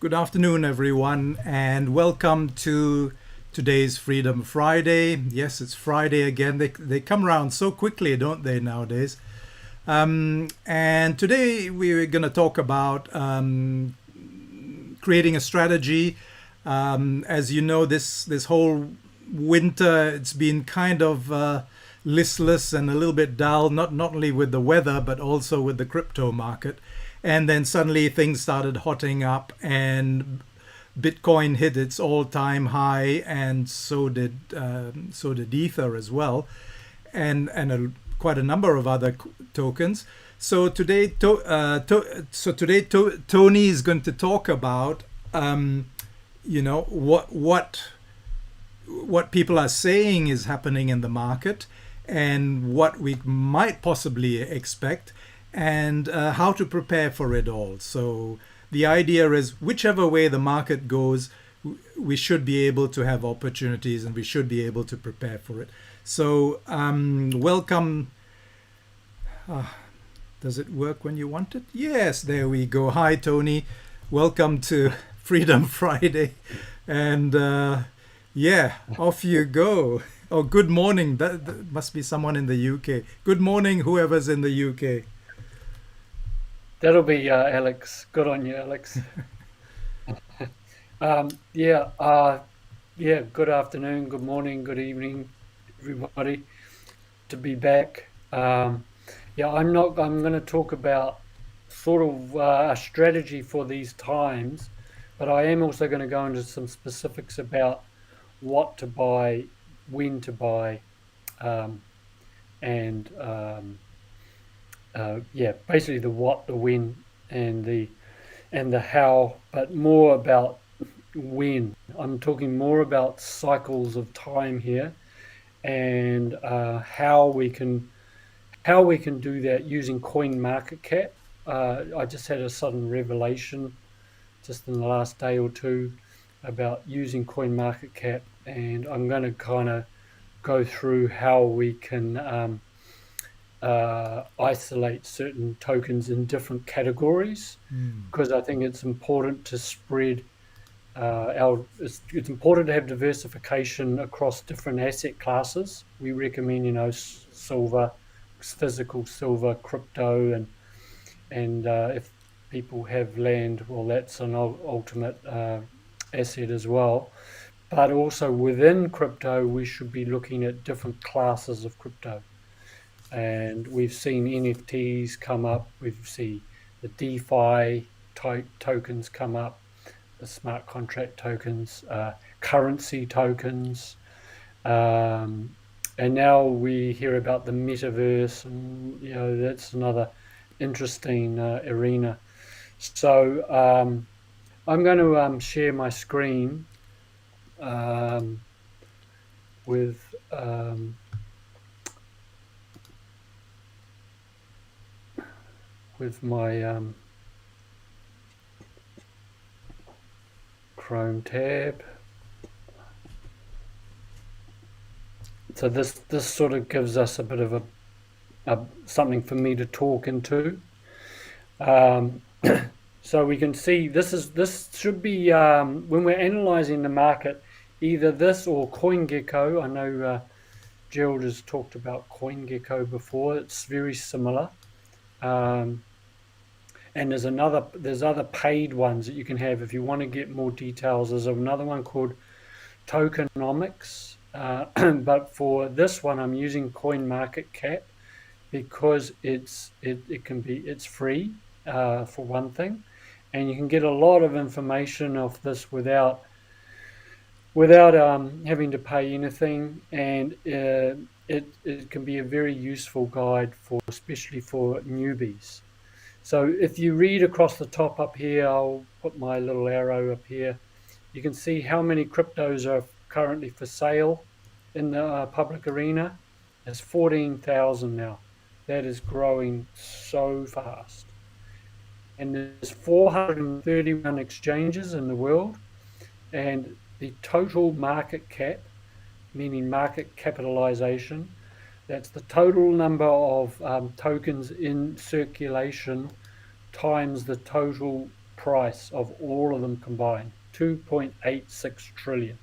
Good afternoon, everyone, and welcome to today's Freedom Friday. Yes, it's Friday again. They come around so quickly, don't they, nowadays? And today we're going to talk about creating a strategy. As you know, this whole winter, it's been kind of listless and a little bit dull, not only with the weather, but also with the crypto market. And then suddenly things started hotting up and Bitcoin hit its all-time high, and so did Ether as well, and quite a number of other tokens. So today, Tony is going to talk about what people are saying is happening in the market, and what we might possibly expect, and how to prepare for it all. So the idea is, whichever way the market goes, we should be able to have opportunities, and we should be able to prepare for it. So welcome. Does it work when you want it? Yes, there we go. Hi, Tony. Welcome to Freedom Friday. And yeah, off you go. Oh, good morning. That must be someone in the UK. Good morning, whoever's in the UK. That'll be Alex. Good on you, Alex. Yeah. Good afternoon, good morning, good evening, everybody. To be back. I'm going to talk about sort of a strategy for these times, but I am also going to go into some specifics about what to buy, when to buy, um, and basically the what, the when, and the how, but more about when. I'm talking more about cycles of time here, and how we can do that using coin market cap. I just had a sudden revelation just in the last day or two about using coin market cap, and I'm going to kind of go through how we can isolate certain tokens in different categories, because I think it's important to spread it's important to have diversification across different asset classes. We recommend, silver, physical silver, crypto, and if people have land, well, that's an ultimate asset as well. But also within crypto, we should be looking at different classes of crypto. And we've seen NFTs come up. We've seen the DeFi tokens come up, the smart contract tokens, currency tokens, and now we hear about the metaverse, and that's another interesting arena. So I'm going to share my screen um, with my Chrome tab. So this sort of gives us a bit of a something for me to talk into. So we can see this should be when we're analyzing the market, either this or CoinGecko. I know Gerald has talked about CoinGecko before. It's very similar. And there's other paid ones that you can have if you want to get more details. There's another one called Tokenomics, but for this one I'm using Coin Market Cap because it's free for one thing, and you can get a lot of information off this without having to pay anything, and it can be a very useful guide especially for newbies. So if you read across the top up here, I'll put my little arrow up here. You can see how many cryptos are currently for sale in the public arena. There's 14,000 now. That is growing so fast. And there's 431 exchanges in the world. And the total market cap, meaning market capitalization, that's the total number of tokens in circulation times the total price of all of them combined, 2.86 trillion.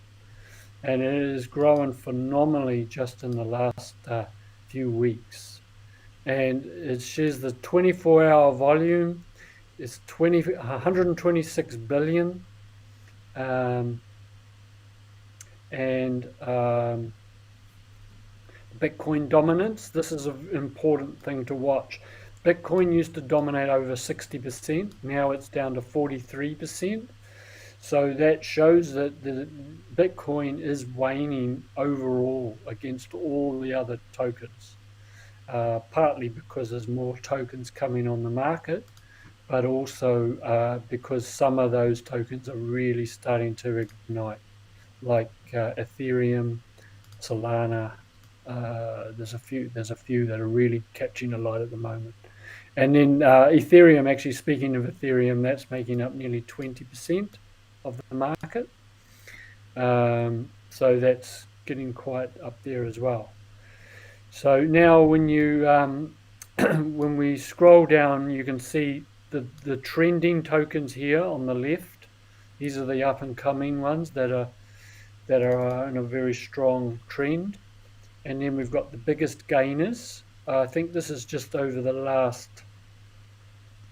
And it has grown phenomenally just in the last few weeks. And it shares the 24-hour volume is 126 billion. And Bitcoin dominance, this is an important thing to watch. Bitcoin used to dominate over 60%. Now it's down to 43%. So that shows that the Bitcoin is waning overall against all the other tokens, partly because there's more tokens coming on the market, but also because some of those tokens are really starting to ignite, like Ethereum, Solana. There's a few that are really catching a light at the moment. And then Ethereum, actually speaking of Ethereum, that's making up nearly 20% of the market. So that's getting quite up there as well. So now when you when we scroll down, you can see the trending tokens here on the left. These are the up and coming ones that are in a very strong trend. And then we've got the biggest gainers. I think this is just over the last,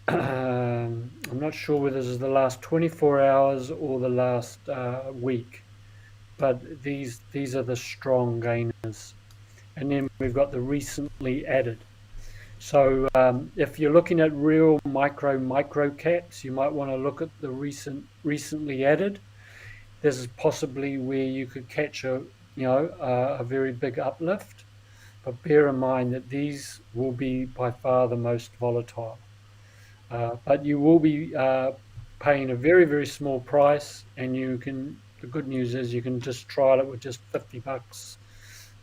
I'm not sure whether this is the last 24 hours or the last week, but these are the strong gainers. And then we've got the recently added. So if you're looking at real micro caps, you might want to look at the recently added. This is possibly where you could catch a very big uplift. But bear in mind that these will be by far the most volatile. But you will be paying a very, very small price, and the good news is you can just trial it with just $50,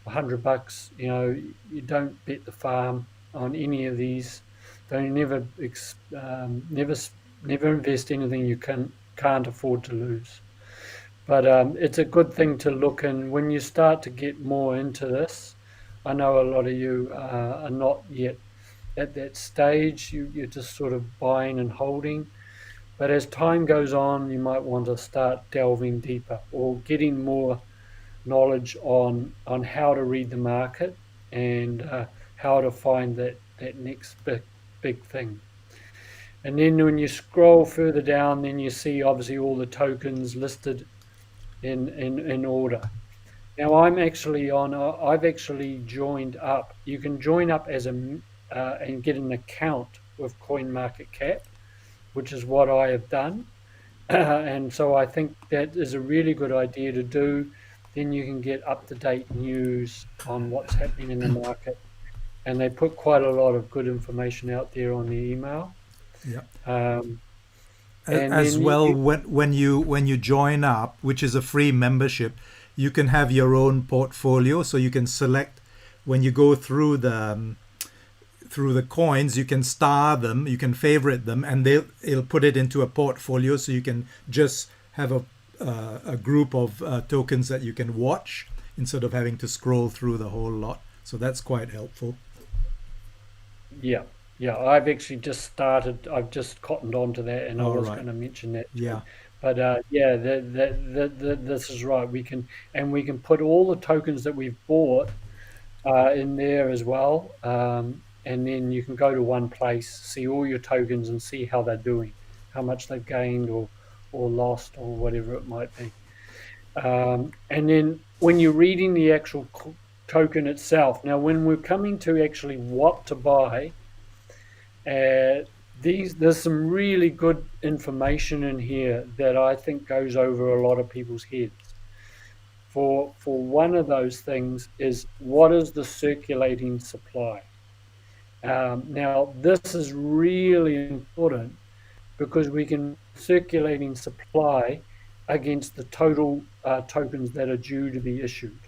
$100. You don't bet the farm on any of these. Don't never invest anything you can't afford to lose. But it's a good thing to look in when you start to get more into this. I know a lot of you are not yet at that stage. You're just sort of buying and holding. But as time goes on, you might want to start delving deeper or getting more knowledge on how to read the market and how to find that next big thing. And then when you scroll further down, then you see obviously all the tokens listed in order. Now I've actually joined up. You can join up as and get an account with CoinMarketCap, which is what I have done. And so I think that is a really good idea to do. Then you can get up-to-date news on what's happening in the market. And they put quite a lot of good information out there on the email. Yeah. As well, when you join up, which is a free membership, you can have your own portfolio. So you can select when you go through the coins, you can star them, you can favorite them, and it'll put it into a portfolio. So you can just have a group of tokens that you can watch instead of having to scroll through the whole lot. So that's quite helpful. Yeah, I've actually just started. I've just cottoned on to that, and I was going to mention that too. Yeah. But this is right. We can put all the tokens that we've bought in there as well, and then you can go to one place, see all your tokens, and see how they're doing, how much they've gained or lost or whatever it might be. And then when you're reading the actual token itself, now when we're coming to actually what to buy. There's some really good information in here that I think goes over a lot of people's heads. For one of those things is, what is the circulating supply? Now this is really important because we can circulating supply against the total tokens that are due to be issued.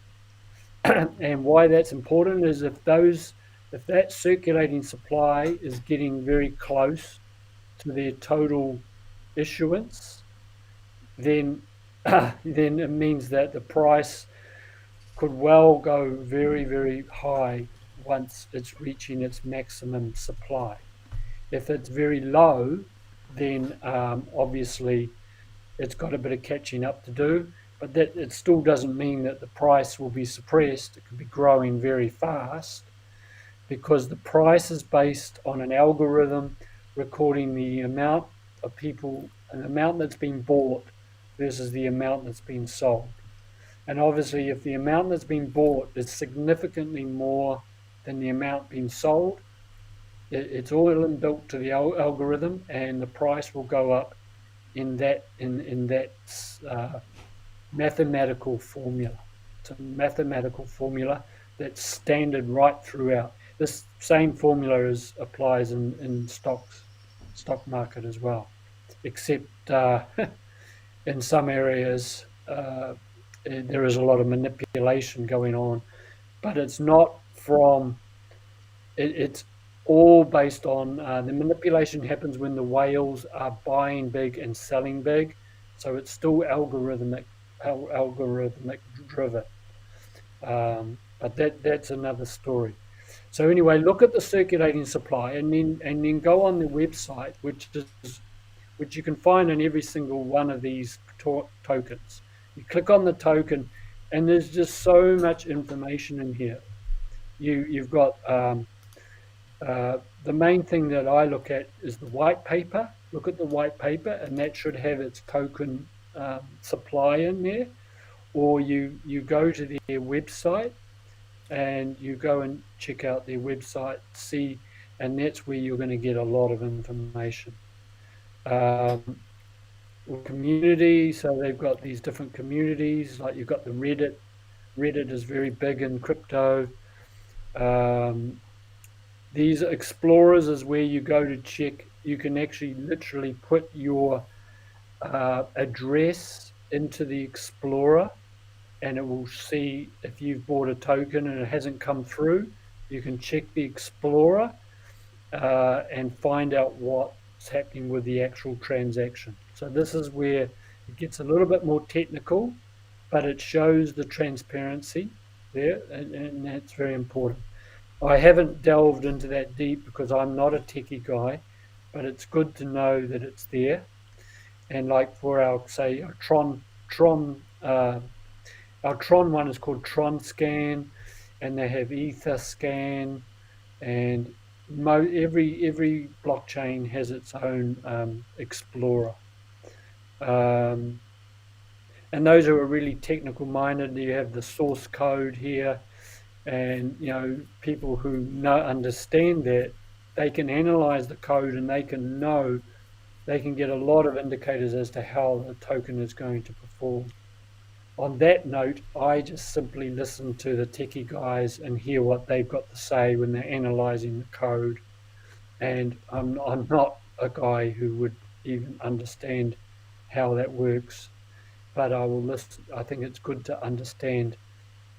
And why that's important is if that circulating supply is getting very close to their total issuance, then it means that the price could well go very, very high once it's reaching its maximum supply. If it's very low, then obviously it's got a bit of catching up to do. But that it still doesn't mean that the price will be suppressed. It could be growing very fast because the price is based on an algorithm recording the amount of people, an amount that's been bought versus the amount that's been sold. And obviously, if the amount that's been bought is significantly more than the amount being sold, it's all inbuilt to the algorithm, and the price will go up in that mathematical formula. It's a mathematical formula that's standard right throughout. This same formula applies in stock market as well, except in some areas there is a lot of manipulation going on, but it's not from. It's all based on the manipulation happens when the whales are buying big and selling big, so it's still algorithmic driven. But that's another story. So anyway, look at the circulating supply, and then go on the website, which you can find in every single one of these tokens. You click on the token, and there's just so much information in here. You've got the main thing that I look at is the white paper. Look at the white paper, and that should have its token supply in there. Or you go to their website, and you go and check out their website, see, and that's where you're going to get a lot of information. Community, so they've got these different communities, like you've got the Reddit. Reddit is very big in crypto. These explorers is where you go to check. You can actually literally put your address into the explorer, and it will see if you've bought a token and it hasn't come through. You can check the explorer and find out what's happening with the actual transaction. So this is where it gets a little bit more technical, but it shows the transparency there, and that's very important. I haven't delved into that deep because I'm not a techie guy, but it's good to know that it's there. And like for our, say, our Tron one is called Tron Scan, and they have Ether Scan, and every blockchain has its own explorer. And those who are really technical minded, you have the source code here, and people who understand that, they can analyze the code, and they can get a lot of indicators as to how the token is going to perform. On that note, I just simply listen to the techie guys and hear what they've got to say when they're analyzing the code. And I'm not a guy who would even understand how that works, but I will listen. I think it's good to understand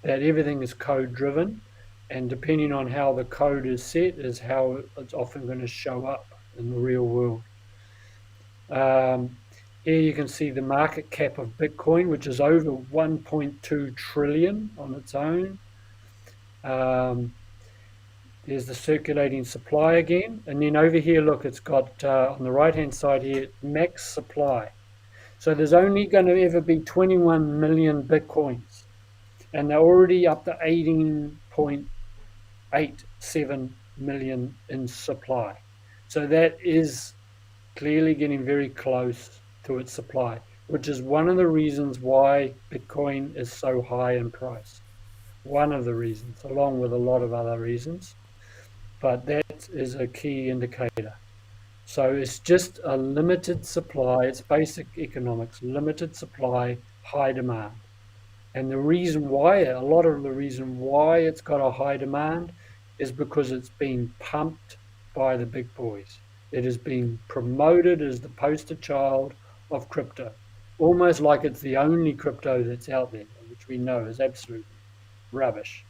that everything is code driven, and depending on how the code is set is how it's often going to show up in the real world. Here you can see the market cap of Bitcoin, which is over 1.2 trillion on its own. There's the circulating supply again. And then over here, look, it's got on the right-hand side here, max supply. So there's only going to ever be 21 million Bitcoins. And they're already up to 18.87 million in supply. So that is clearly getting very close to its supply, which is one of the reasons why Bitcoin is so high in price. One of the reasons, along with a lot of other reasons, but that is a key indicator. So it's just a limited supply. It's basic economics, limited supply, high demand. And the reason why, a lot of the reason why it's got a high demand is because it's been pumped by the big boys. It has been promoted as the poster child of crypto, almost like it's the only crypto that's out there, which we know is absolute rubbish.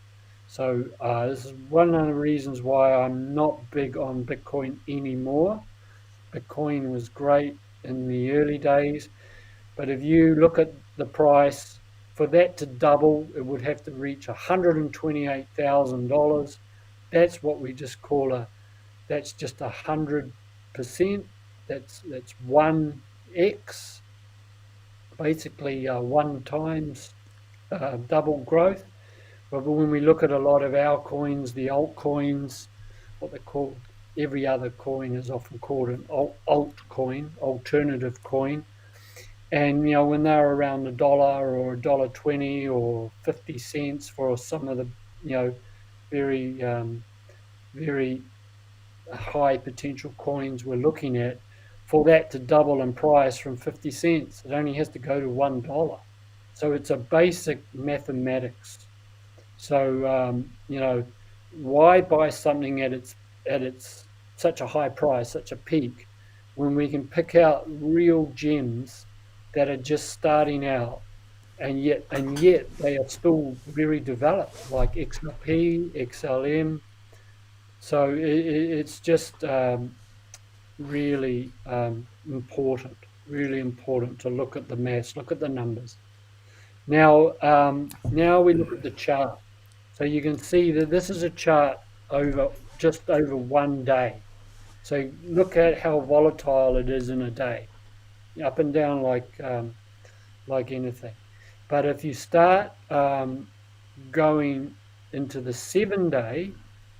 So this is one of the reasons why I'm not big on Bitcoin anymore. Bitcoin was great in the early days, but if you look at the price, for that to double, it would have to reach $128,000. That's what we just call that's just 100%. that's 1x, basically 1 times double growth. But when we look at a lot of our coins, the altcoins, what they call, every other coin is often called an altcoin, alternative coin. And when they're around $1 or $1.20 or 50 cents for some of the very very high potential coins we're looking at, for that to double in price from 50 cents, it only has to go to $1. So it's a basic mathematics. So why buy something at its such a high price, such a peak, when we can pick out real gems that are just starting out, and yet they are still very developed, like XRP, XLM. So it's just really really important to look at the maths, look at the numbers. Now we look at the chart. So you can see that this is a chart over just over 1 day. So look at how volatile it is in a day, up and down like anything. But if you start going into the 7 day,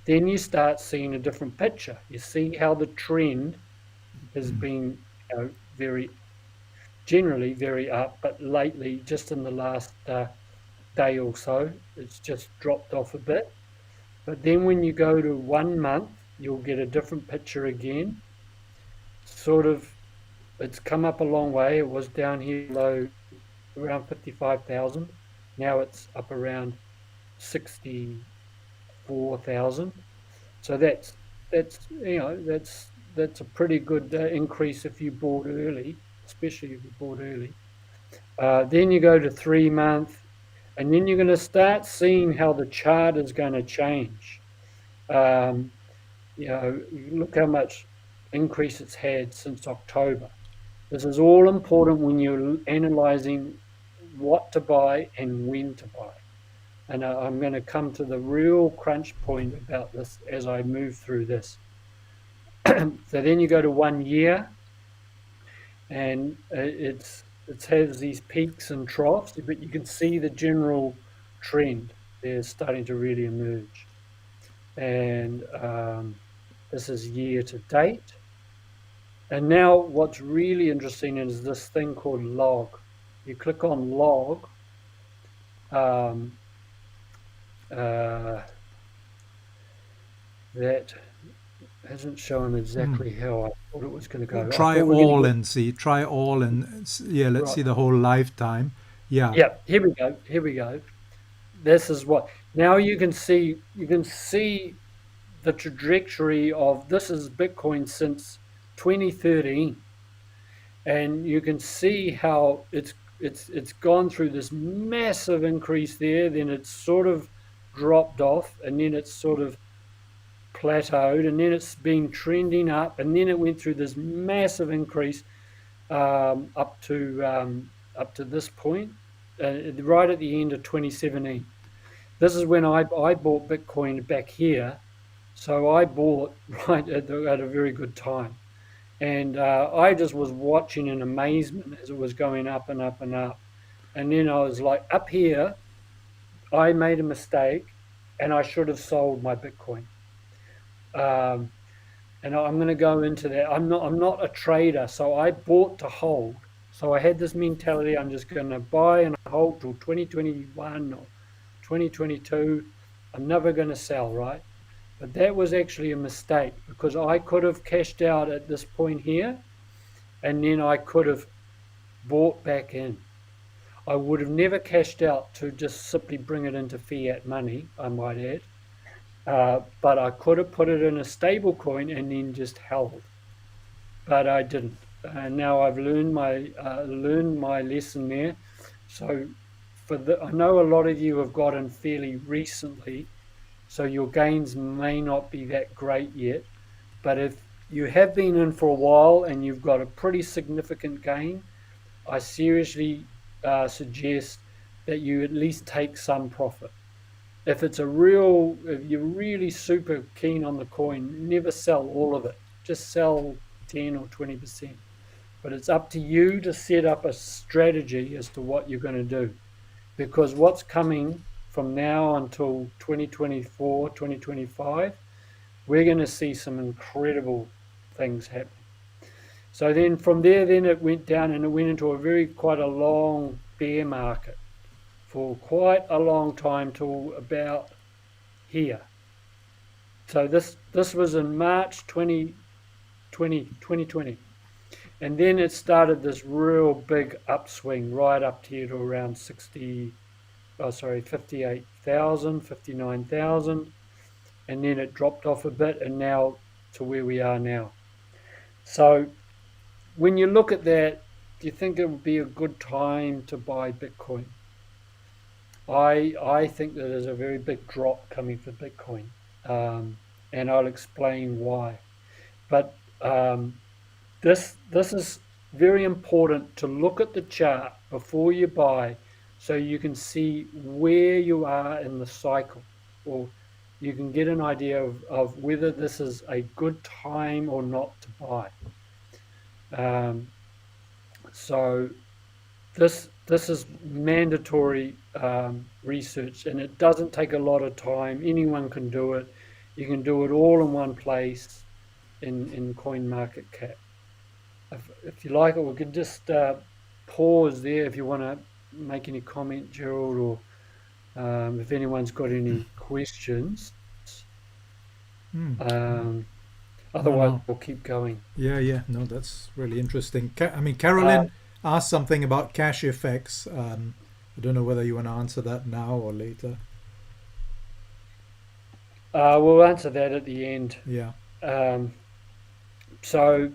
then you start seeing a different picture. You see how the trend has been very generally very up, but lately, just in the last day or so, it's just dropped off a bit. But then when you go to 1 month, you'll get a different picture again. Sort of, it's come up a long way. It was down here low around 55,000. Now it's up around 64,000. So that's a pretty good increase if you bought early, especially if you bought early. Then you go to 3 month, and then you're going to start seeing how the chart is going to change. Look how much increase it's had since October. This is all important when you're analyzing what to buy and when to buy. And I'm going to come to the real crunch point about this as I move through this. So then you go to 1 year, and it has these peaks and troughs, but you can see the general trend. They're starting to really emerge. And this is year to date. And now what's really interesting is this thing called log. You click on log. That hasn't shown exactly how I thought it was going to go. Try all and see. Try all and yeah, let's see the whole lifetime. Yeah. Yeah. Here we go. This is what now you can see. You can see the trajectory of this is Bitcoin since 2013, and you can see how it's gone through this massive increase there. Then it's sort of dropped off, and then it's sort of plateaued, and then it's been trending up, and then it went through this massive increase up to this point, right at the end of 2017. This is when I bought Bitcoin back here, so I bought right at a very good time, and I just was watching in amazement as it was going up and up and up, and then I was like, up here, I made a mistake, and I should have sold my Bitcoin. And I'm going to go into that. I'm not a trader, so I bought to hold. So I had this mentality: I'm just going to buy and hold till 2021 or 2022. I'm never going to sell, right? But that was actually a mistake, because I could have cashed out at this point here, and then I could have bought back in. I would have never cashed out to just simply bring it into fiat money, I might add. But I could have put it in a stable coin and then just held, but I didn't. And now I've learned my lesson there. So I know a lot of you have got in fairly recently, so your gains may not be that great yet. But if you have been in for a while and you've got a pretty significant gain, I seriously suggest that you at least take some profit. If you're really super keen on the coin, never sell all of it. Just sell 10 or 20%. But it's up to you to set up a strategy as to what you're going to do. Because what's coming from now until 2024, 2025, we're going to see some incredible things happening. So then from there, then it went down and it went into quite a long bear market for quite a long time till about here. So this was in March 2020. And then it started this real big upswing right up here to around 58,000, 59,000. And then it dropped off a bit and now to where we are now. So when you look at that, do you think it would be a good time to buy Bitcoin? I think that there's a very big drop coming for Bitcoin, and I'll explain why. But this is very important to look at the chart before you buy, so you can see where you are in the cycle, or you can get an idea of whether this is a good time or not to buy. So this is mandatory research, and it doesn't take a lot of time. Anyone can do it. You can do it all in one place in CoinMarketCap. If you like it, we could just pause there if you want to make any comment, Gerald, or if anyone's got any questions. Otherwise, No. we'll keep going. Yeah. No, that's really interesting. I mean, Carolyn asked something about cash effects. I don't know whether you want to answer that now or later. We'll answer that at the end. Yeah. So,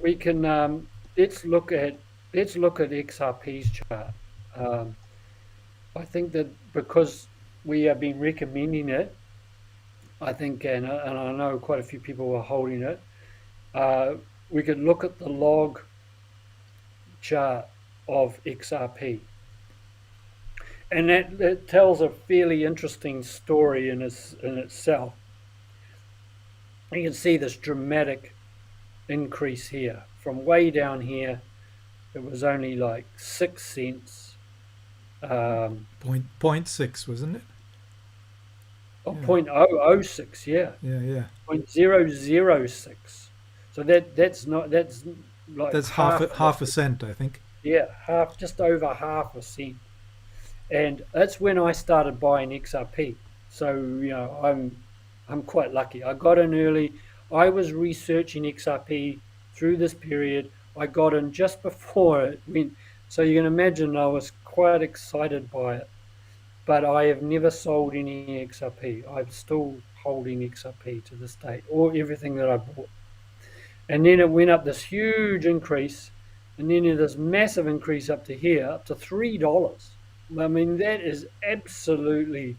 we can let's look at XRP's chart. I think that because we have been recommending it, I think, and I know quite a few people are holding it. We could look at the log chart of XRP, and that tells a fairly interesting story in itself. You can see this dramatic increase here from way down here. It was only like 6 cents. 0.6, wasn't it? Oh, 0.006, yeah. Yeah. 0.006. So that's like That's half a cent, I think. Yeah, just over half a cent. And that's when I started buying XRP. So, I'm quite lucky. I got in early. I was researching XRP through this period. I got in just before it went. So you can imagine I was quite excited by it. But I have never sold any XRP. I'm still holding XRP to this date, or everything that I bought. And then it went up this huge increase, and then this massive increase up to here, up to $3. I mean, that is absolutely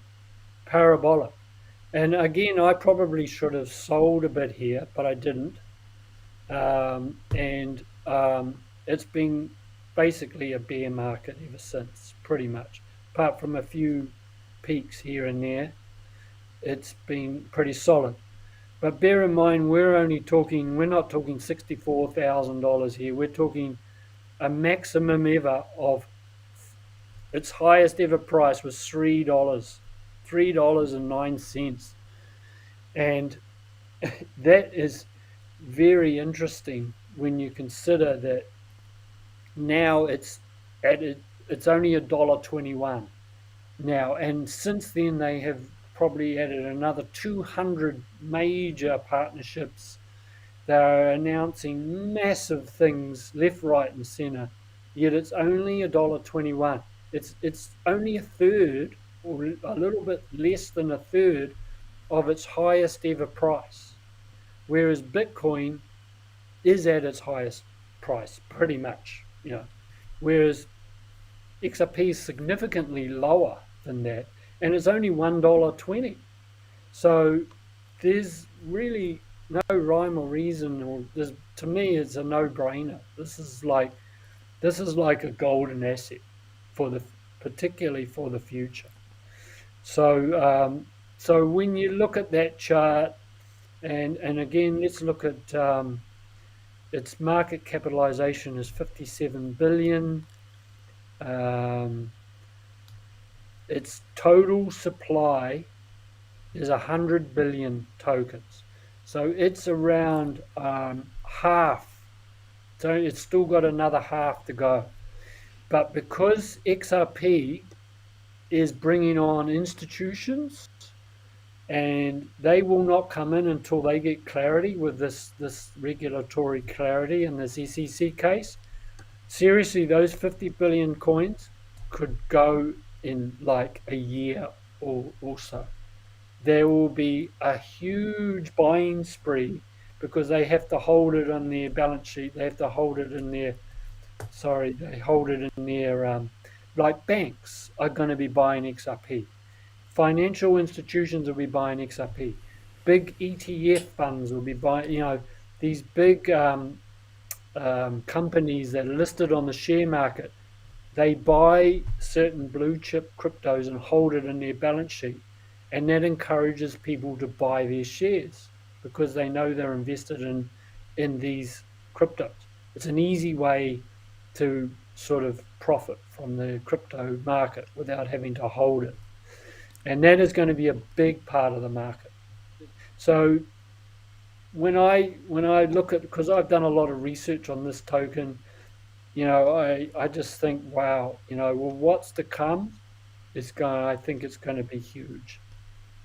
parabolic. And again, I probably should have sold a bit here, but I didn't. It's been basically a bear market ever since, pretty much. Apart from a few peaks here and there, it's been pretty solid. But bear in mind, we're not talking $64,000 here. We're talking a maximum ever of its highest ever price was $3.09. And that is very interesting when you consider that now it's only $1.21 now, and since then they have probably added another 200 major partnerships. They're announcing massive things left, right, and center. Yet it's only $1.21. It's only a third, or a little bit less than a third, of its highest ever price. Whereas Bitcoin is at its highest price, pretty much. Whereas XRP is significantly lower than that, and it's only $1.20. So there's really no rhyme or reason, to me, it's a no-brainer. This is like a golden asset particularly for the future. So when you look at that chart, And again, let's look at its market capitalization is 57 billion. Um, its total supply is 100 billion tokens. So it's around half. So it's still got another half to go. But because XRP is bringing on institutions, and they will not come in until they get clarity with this regulatory clarity in this SEC case. Seriously, those 50 billion coins could go in like a year or so. There will be a huge buying spree because they have to hold it on their balance sheet. They have to hold it in their, sorry, they hold it in their, like banks are going to be buying XRP. Financial institutions will be buying XRP. Big ETF funds will be buying, these big companies that are listed on the share market, they buy certain blue chip cryptos and hold it in their balance sheet. And that encourages people to buy their shares because they know they're invested in these cryptos. It's an easy way to sort of profit from the crypto market without having to hold it. And that is going to be a big part of the market. So when I look at, because I've done a lot of research on this token, I just think, wow, well, what's to come is going. I think it's going to be huge.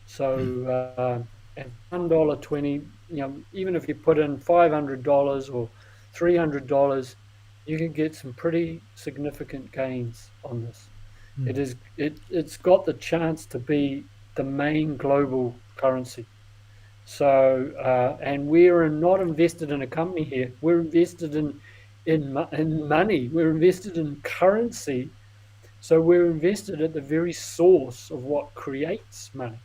So at $1.20, even if you put in $500 or $300, you can get some pretty significant gains on this. It's got the chance to be the main global currency. So and we're not invested in a company here. We're invested in money. We're invested in currency. So we're invested at the very source of what creates money.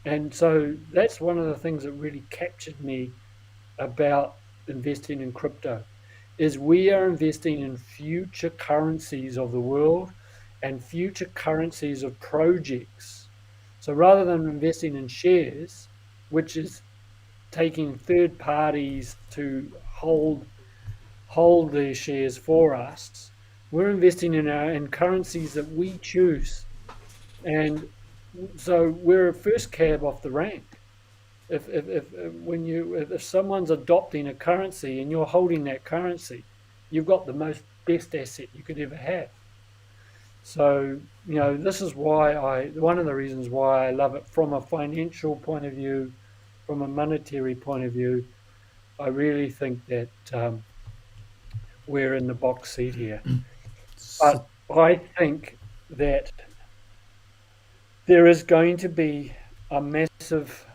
And so that's one of the things that really captured me about investing in crypto is we are investing in future currencies of the world and future currencies of projects. So rather than investing in shares, which is taking third parties to hold their shares for us, we're investing in currencies that we choose. And so we're a first cab off the rank. If someone's adopting a currency and you're holding that currency, you've got the most best asset you could ever have. So this is why one of the reasons why I love it from a financial point of view, from a monetary point of view. I really think that we're in the box seat here. So, But I think that there is going to be a massive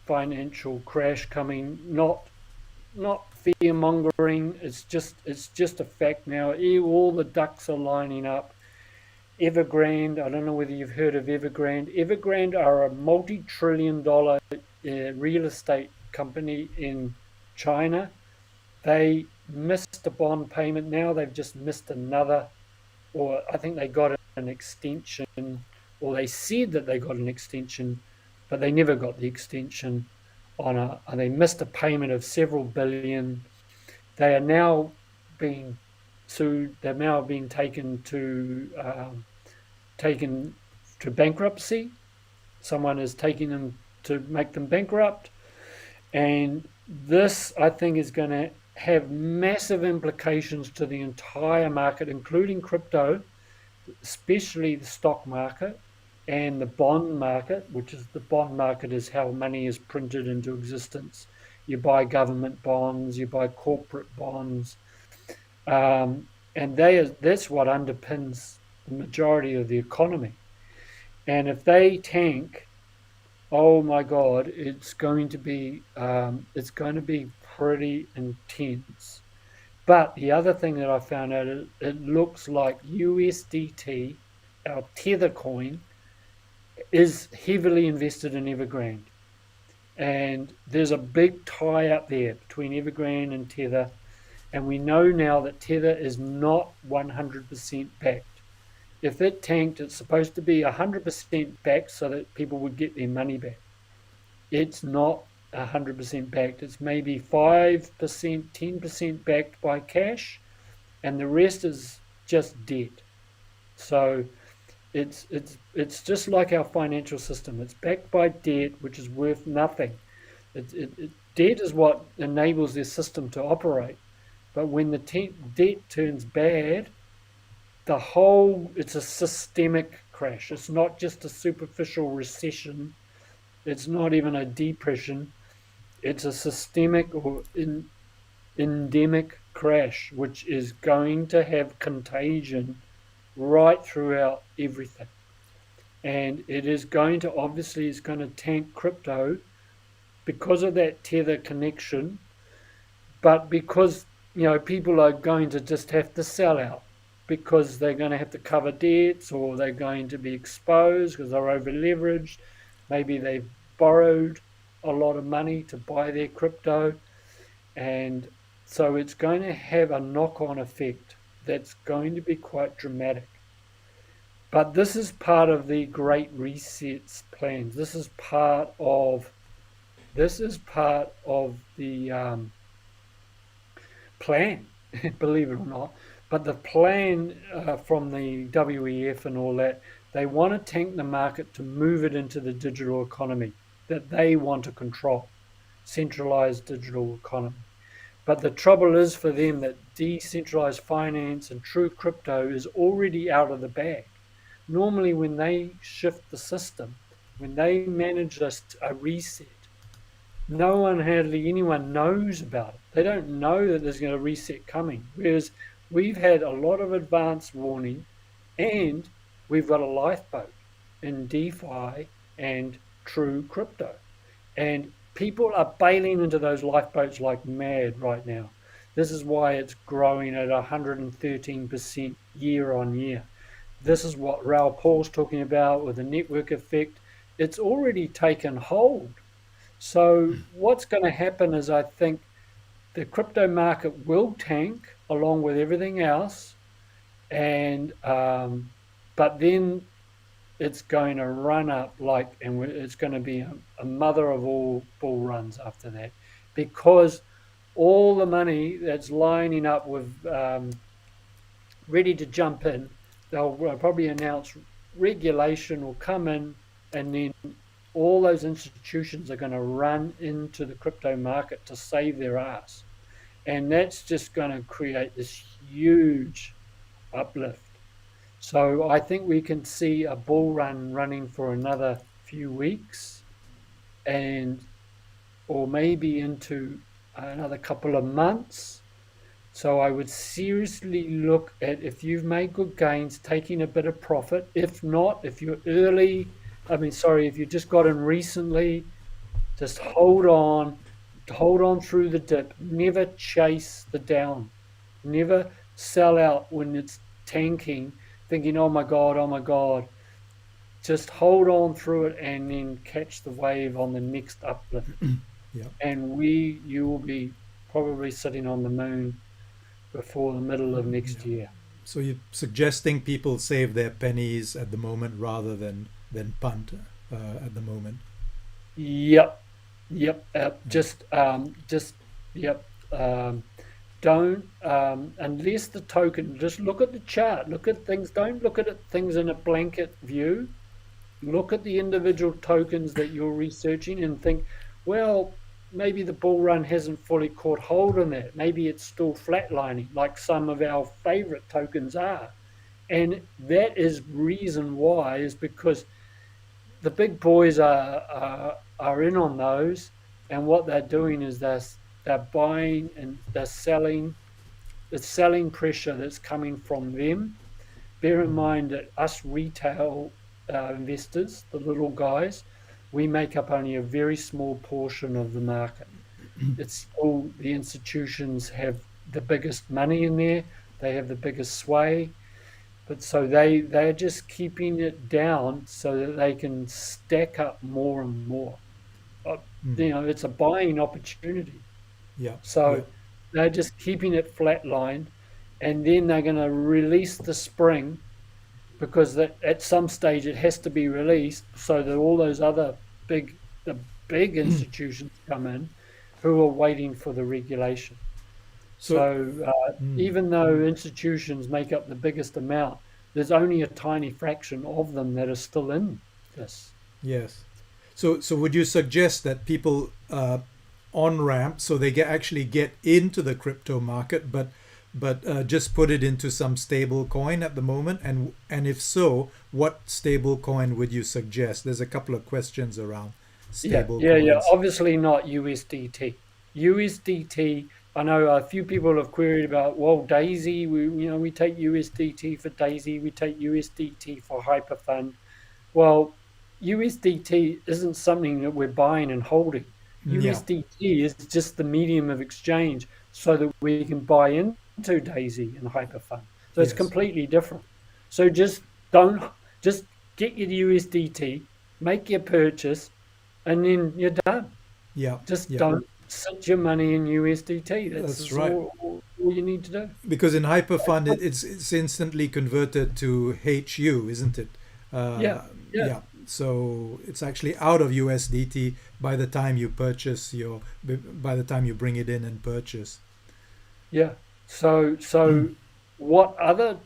financial crash coming. Not fear mongering. It's just a fact now. All the ducks are lining up. Evergrande. I don't know whether you've heard of Evergrande. Evergrande are a multi-trillion-dollar real estate company in China. They missed a bond payment. Now they've just missed another, or I think they got an extension, or they said that they got an extension, but they never got the extension and they missed a payment of several billion. They are now being sued. They're now being taken to bankruptcy. Someone is taking them to make them bankrupt. And this, I think, is going to have massive implications to the entire market, including crypto, especially the stock market and the bond market, which is the bond market is how money is printed into existence. You buy government bonds, you buy corporate bonds, and that's what underpins the majority of the economy. And if they tank, oh my God, it's going to be pretty intense. But the other thing that I found out is it looks like USDT, our Tether coin, is heavily invested in Evergrande. And there's a big tie up there between Evergrande and Tether. And we know now that Tether is not 100% backed. If it tanked, it's supposed to be 100% backed so that people would get their money back. It's not 100% backed. It's maybe 5%, 10% backed by cash, and the rest is just debt. So it's just like our financial system. It's backed by debt, which is worth nothing. Debt is what enables their system to operate. But when the debt turns bad, it's a systemic crash. It's not just a superficial recession. It's not even a depression. It's a systemic or endemic crash, which is going to have contagion right throughout everything. And it is going to obviously is going to tank crypto because of that tether connection, but because people are going to just have to sell out because they're going to have to cover debts, or they're going to be exposed because they're over leveraged. Maybe they've borrowed a lot of money to buy their crypto, and so it's going to have a knock-on effect that's going to be quite dramatic. But this is part of the Great Reset's plans. This is part of the plan, believe it or not. But the plan from the WEF and all that, they want to tank the market to move it into the digital economy that they want to control, centralized digital economy. But the trouble is for them that decentralized finance and true crypto is already out of the bag. Normally, when they shift the system, when they manage a reset, hardly anyone knows about it. They don't know that there's going to reset coming. Whereas we've had a lot of advance warning, and we've got a lifeboat in DeFi and true crypto. And people are bailing into those lifeboats like mad right now. This is why it's growing at 113% year on year. This is what Raoul Paul's talking about with the network effect. It's already taken hold. So what's going to happen is, I think the crypto market will tank along with everything else, and but then it's going to run up and it's going to be a mother of all bull runs after that, because all the money that's lining up with ready to jump in, they'll probably announce regulation will come in, and then all those institutions are going to run into the crypto market to save their ass. And that's just going to create this huge uplift. So I think we can see a bull run running for another few weeks, or maybe into another couple of months. So I would seriously look at, if you've made good gains, taking a bit of profit. If not, if you're if you just got in recently, just hold on through the dip. Never chase the down. Never sell out when it's tanking, thinking, oh my God. Just hold on through it and then catch the wave on the next uplift. Yeah. And you will be probably sitting on the moon before the middle of next year. So you're suggesting people save their pennies at the moment rather than punt at the moment? Yep. Don't unless the token. Just look at the chart. Look at things. Don't look at things in a blanket view. Look at the individual tokens that you're researching and think, well, maybe the bull run hasn't fully caught hold on that. Maybe it's still flatlining, like some of our favorite tokens are. And that is reason why, is because the big boys are in on those, and what they're doing is they're buying and they're selling. It's selling pressure that's coming from them. Bear in mind that us retail investors, the little guys, we make up only a very small portion of the market. It's all the institutions have the biggest money in there. They have the biggest sway. But so they're just keeping it down so that they can stack up more and more. It's a buying opportunity. Yeah. So they're just keeping it flatlined, and then they're going to release the spring, because at some stage it has to be released so that all those other the big institutions come in who are waiting for the regulation. So, So mm, even though institutions make up the biggest amount, there's only a tiny fraction of them that are still in this. yes. So would you suggest that people on ramp so they actually get into the crypto market, but just put it into some stable coin at the moment? And if so, what stable coin would you suggest? There's a couple of questions around Yeah, stable yeah, yeah. coins. Obviously not USDT. USDT. I know a few people have queried about. Well, Daisy. We take USDT for Daisy. We take USDT for Hyperfund. Well, USDT isn't something that we're buying and holding. Yeah. USDT is just the medium of exchange so that we can buy into Daisy and Hyperfund. So it's Yes. completely different. So just get your USDT, make your purchase, and then you're done. Yeah. Just Yeah. don't sit your money in USDT. That's That's just right. all you need to do. Because in Hyperfund, it's instantly converted to HU, isn't it? Yeah, yeah. Yeah. So it's actually out of USDT by the time you purchase by the time you bring it in and purchase. Yeah. So what other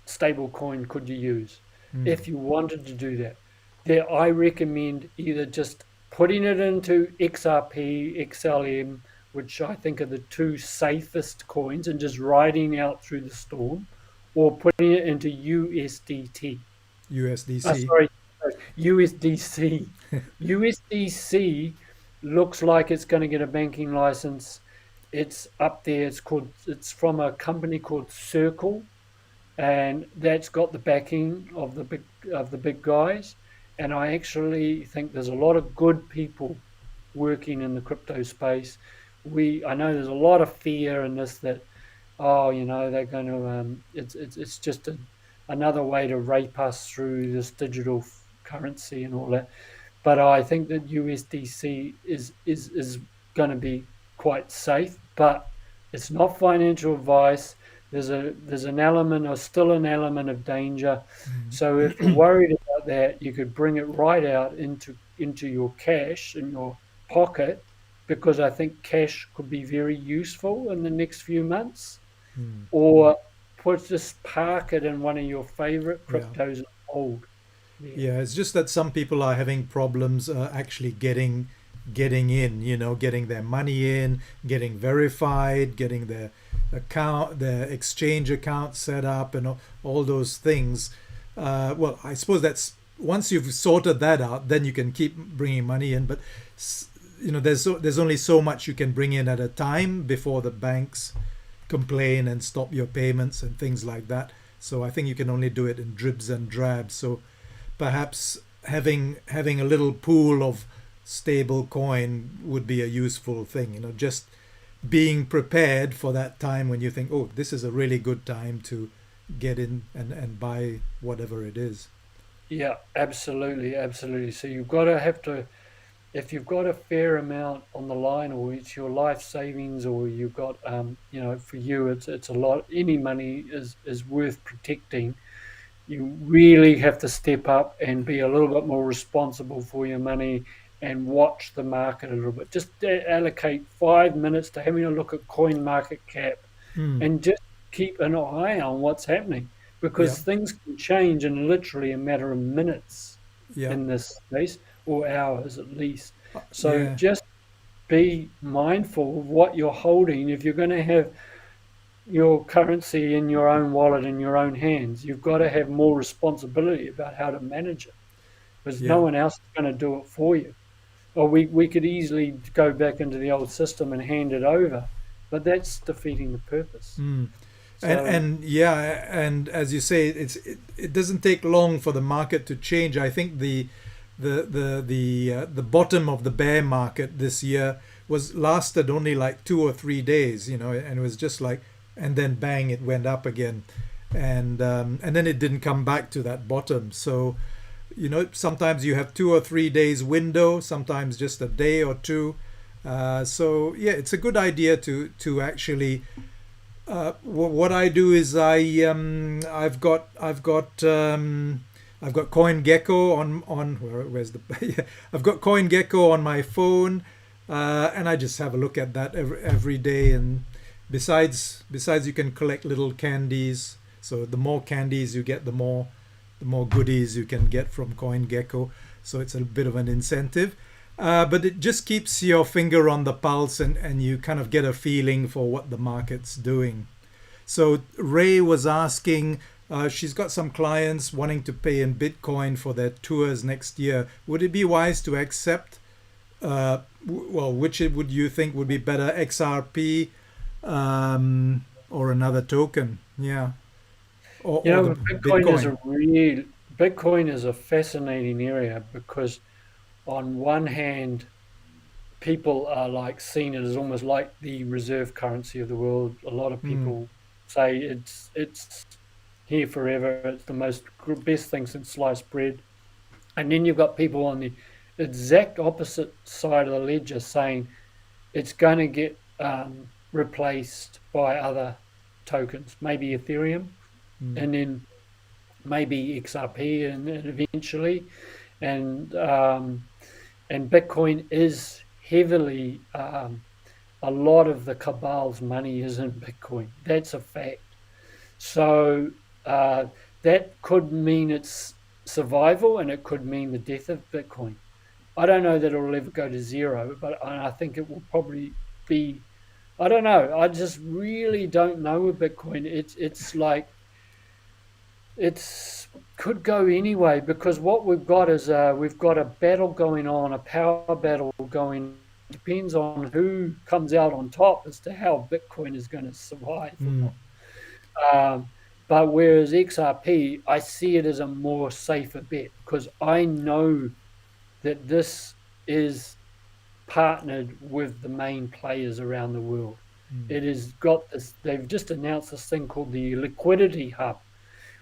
stable coin could you use Hmm. if you wanted to do that? There, I recommend either just putting it into XRP, XLM, which I think are the two safest coins, and just riding out through the storm, or putting it into USDT. USDC. Sorry, USDC. USDC looks like it's going to get a banking license. It's up there. It's from a company called Circle, and that's got the backing of the big guys. And I actually think there's a lot of good people working in the crypto space. I know there's a lot of fear in this that, oh, they're going to it's just another way to rape us through this digital currency and all that. But I think that USDC is going to be quite safe, but it's not financial advice. There's an element, or still an element, of danger. So if you're worried about that, you could bring it right out into your cash in your pocket, because I think cash could be very useful in the next few months. Hmm. Or just park it in one of your favorite Yeah. cryptos and hold there. Yeah. It's just that some people are having problems actually getting in. Getting their money in, getting verified, getting their exchange account set up, and all those things. Well, I suppose that's once you've sorted that out, then you can keep bringing money in. But there's only so much you can bring in at a time before the banks complain and stop your payments and things like that. So I think you can only do it in dribs and drabs. So perhaps having a little pool of stable coin would be a useful thing. Just being prepared for that time when you think, oh, this is a really good time to get in and buy whatever it is. Yeah, absolutely, absolutely. So you've got to have to, if you've got a fair amount on the line, or it's your life savings, or you've got, for you, it's a lot. Any money is worth protecting. You really have to step up and be a little bit more responsible for your money and watch the market a little bit. Just allocate 5 minutes to having a look at coin market cap, Hmm. and just keep an eye on what's happening, Yeah. because things can change in literally a matter of minutes Yeah. in this space, or hours at least. So Yeah. just be mindful of what you're holding. If you're going to have your currency in your own wallet, in your own hands, you've got to have more responsibility about how to manage it, because no Yeah. one else is going to do it for you. Or we could easily go back into the old system and hand it over, but that's defeating the purpose. Hmm. And So and yeah, and as you say, it doesn't take long for the market to change. I think the bottom of the bear market this year was lasted only like 2 or 3 days, and it was just like, and then bang, it went up again, and then it didn't come back to that bottom. So, sometimes you have 2 or 3 days window, sometimes just a day or two. So yeah, it's a good idea to actually. What I do is I've got I've got CoinGecko on where's the yeah, I've got CoinGecko on my phone, and I just have a look at that every day. And besides you can collect little candies. So the more candies you get, the more goodies you can get from CoinGecko. So it's a bit of an incentive. But it just keeps your finger on the pulse, and you kind of get a feeling for what the market's doing. So Ray was asking, she's got some clients wanting to pay in Bitcoin for their tours next year. Would it be wise to accept, which would you think would be better, XRP or another token? Yeah. Or, You or the know, Bitcoin. Bitcoin is a fascinating area because on one hand, people are like seeing it as almost like the reserve currency of the world. A lot of Mm, people say it's here forever. It's the best thing since sliced bread. And then you've got people on the exact opposite side of the ledger saying it's going to get replaced by other tokens, maybe Ethereum, mm, and then maybe XRP, and eventually, and Bitcoin is heavily a lot of the cabal's money is in Bitcoin. That's a fact. So that could mean its survival, and it could mean the death of Bitcoin. I don't know that it'll ever go to zero, but I think it will probably be. I don't know. I just really don't know with Bitcoin. It's like it's could go anyway because what we've got is we've got a battle going on, a power battle going. Depends on who comes out on top as to how Bitcoin is going to survive or mm, not. Um, but whereas XRP, I see it as a more safer bet because I know that this is partnered with the main players around the world. mm, It has got this, they've just announced this thing called the Liquidity Hub,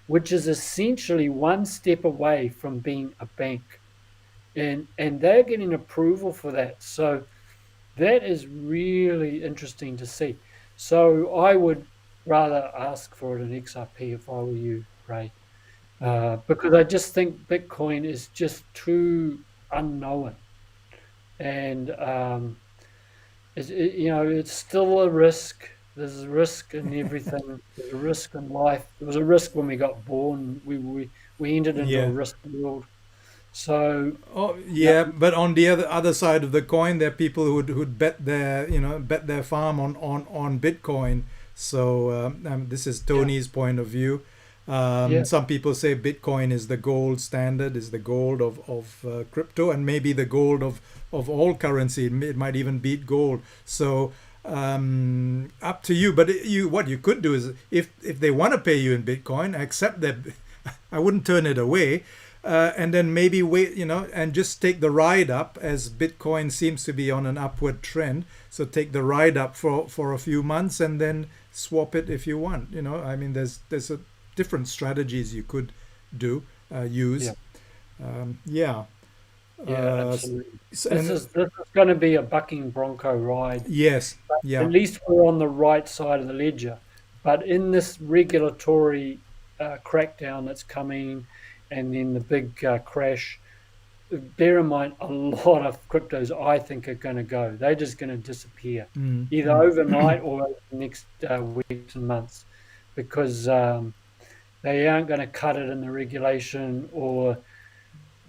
which is essentially one step away from being a bank. And they're getting approval for that. So that is really interesting to see. So I would rather ask for it in XRP if I were you, Ray, yeah. because I just think Bitcoin is just too unknown, and it's still a risk. There's a risk in everything. There's a risk in life. There was a risk when we got born. We entered into a Yeah. risk world. So Oh no, yeah, but on the other side of the coin, there are people who'd bet their farm on Bitcoin. So this is yeah, Tony's point of view. yeah, Some people say Bitcoin is the gold standard, is the gold of crypto, and maybe the gold of all currency. It might even beat gold. So up to you. But what you could do is, if they want to pay you in Bitcoin, accept that. I wouldn't turn it away, and then maybe wait, and just take the ride up as Bitcoin seems to be on an upward trend. So take the ride up for a few months and then swap it if you want. I mean, there's different strategies you could use. yeah, Yeah. yeah, Uh, absolutely. This and is this is going to be a bucking bronco ride. yes, At yeah. least we're on the right side of the ledger. But in this regulatory crackdown that's coming, and then the big crash, bear in mind a lot of cryptos I think are going to go. They're just going to disappear, Mm, either mm. overnight or over the next weeks and months, because they aren't going to cut it in the regulation, or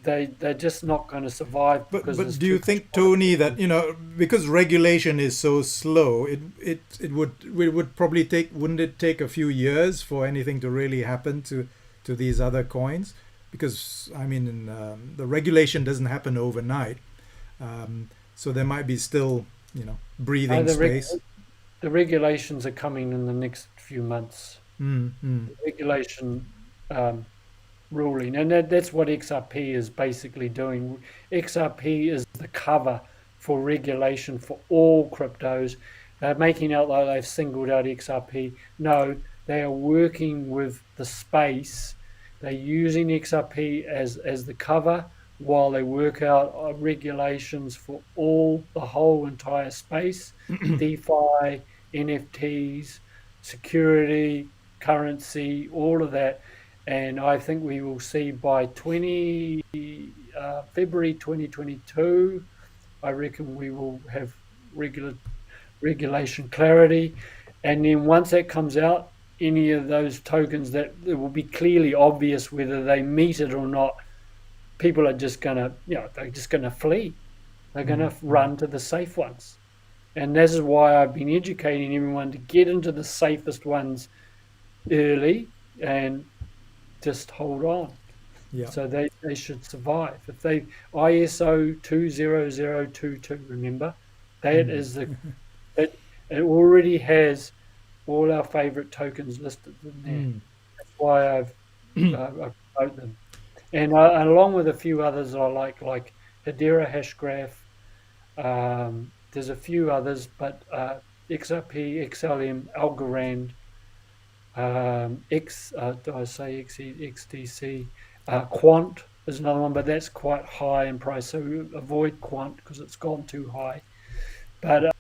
they're just not going to survive But because but there's do too you much think, Tony, that volatility. because regulation is so slow, it would probably take wouldn't it take a few years for anything to really happen to these other coins? Because I mean, the regulation doesn't happen overnight, so there might be still Uh, breathing the, reg- space. the regulations are coming in the next few months. Mm, mm, The regulation um, ruling, and that's what XRP is basically doing. XRP is the cover for regulation for all cryptos. They're making out like they've singled out XRP. No, they are working with the space. They're using XRP as the cover while they work out regulations for the whole entire space, DeFi, NFTs, security, currency, all of that. and I think we will see by February 2022. I reckon we will have regular regulation clarity, and then once that comes out, any of those tokens that it will be clearly obvious whether they meet it or not. People are just gonna, they're just gonna flee. They're gonna run to the safe ones, and this is why I've been educating everyone to get into the safest ones early and just hold on. Yeah. So they should survive. If they ISO 20022, remember, that is it. It already has all our favorite tokens listed in there. That's why I've wrote them, and along with a few others I like Hedera Hashgraph. There's a few others, but XRP, XLM, Algorand, did I say XDC? Quant is another one, but that's quite high in price, so avoid Quant because it's gone too high. But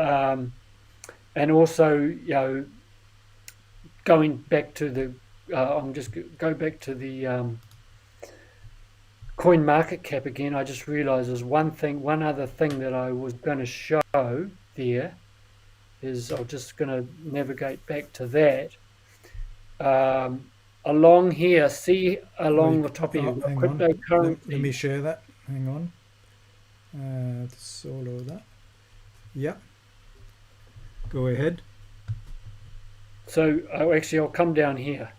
and also, going back to the, I'm just go back to the coin market cap again. I just realised there's one other thing that I was going to show there. I'm just going to navigate back to that. Along here, see along the top of your cryptocurrency. Let me share that. Hang on. Solo that. Yeah. Go ahead. So actually, I'll come down here.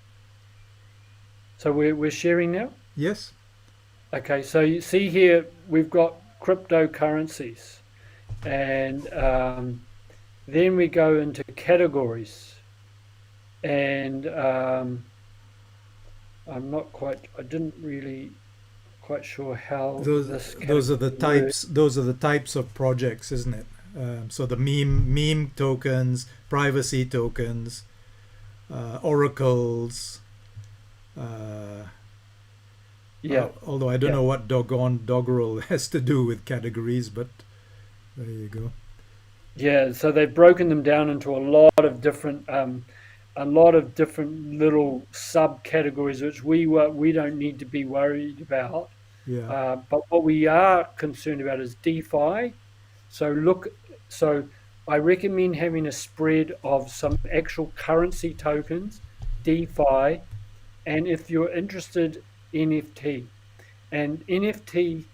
So we're sharing now? Yes. Okay, so you see here, we've got cryptocurrencies. And then we go into categories. And I didn't really quite sure how those are the types. Those are the types of projects, isn't it? So the meme tokens, privacy tokens, oracles. Although I don't know what doggerel has to do with categories, but there you go. Yeah, so they've broken them down into a lot of different little subcategories, which we don't need to be worried about. Yeah. But what we are concerned about is DeFi. So I recommend having a spread of some actual currency tokens, DeFi, and if you're interested, NFT. And NFT,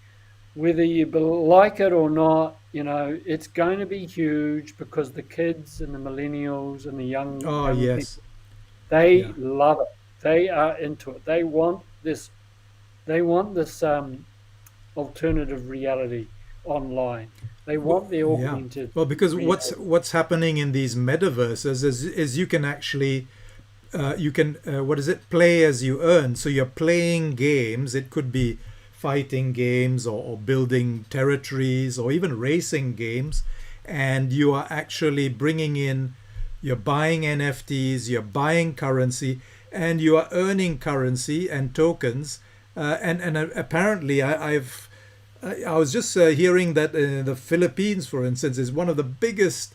whether you like it or not, it's going to be huge because the kids and the millennials and the young people, they love it. They are into it. They want this alternative reality online. They want the augmented. Well, because what's happening in these metaverses is you can actually play as you earn. So you're playing games. It could be fighting games or building territories or even racing games, and you are actually you're buying NFTs, you're buying currency, and you are earning currency and tokens. And apparently I was just hearing that the Philippines, for instance, is one of the biggest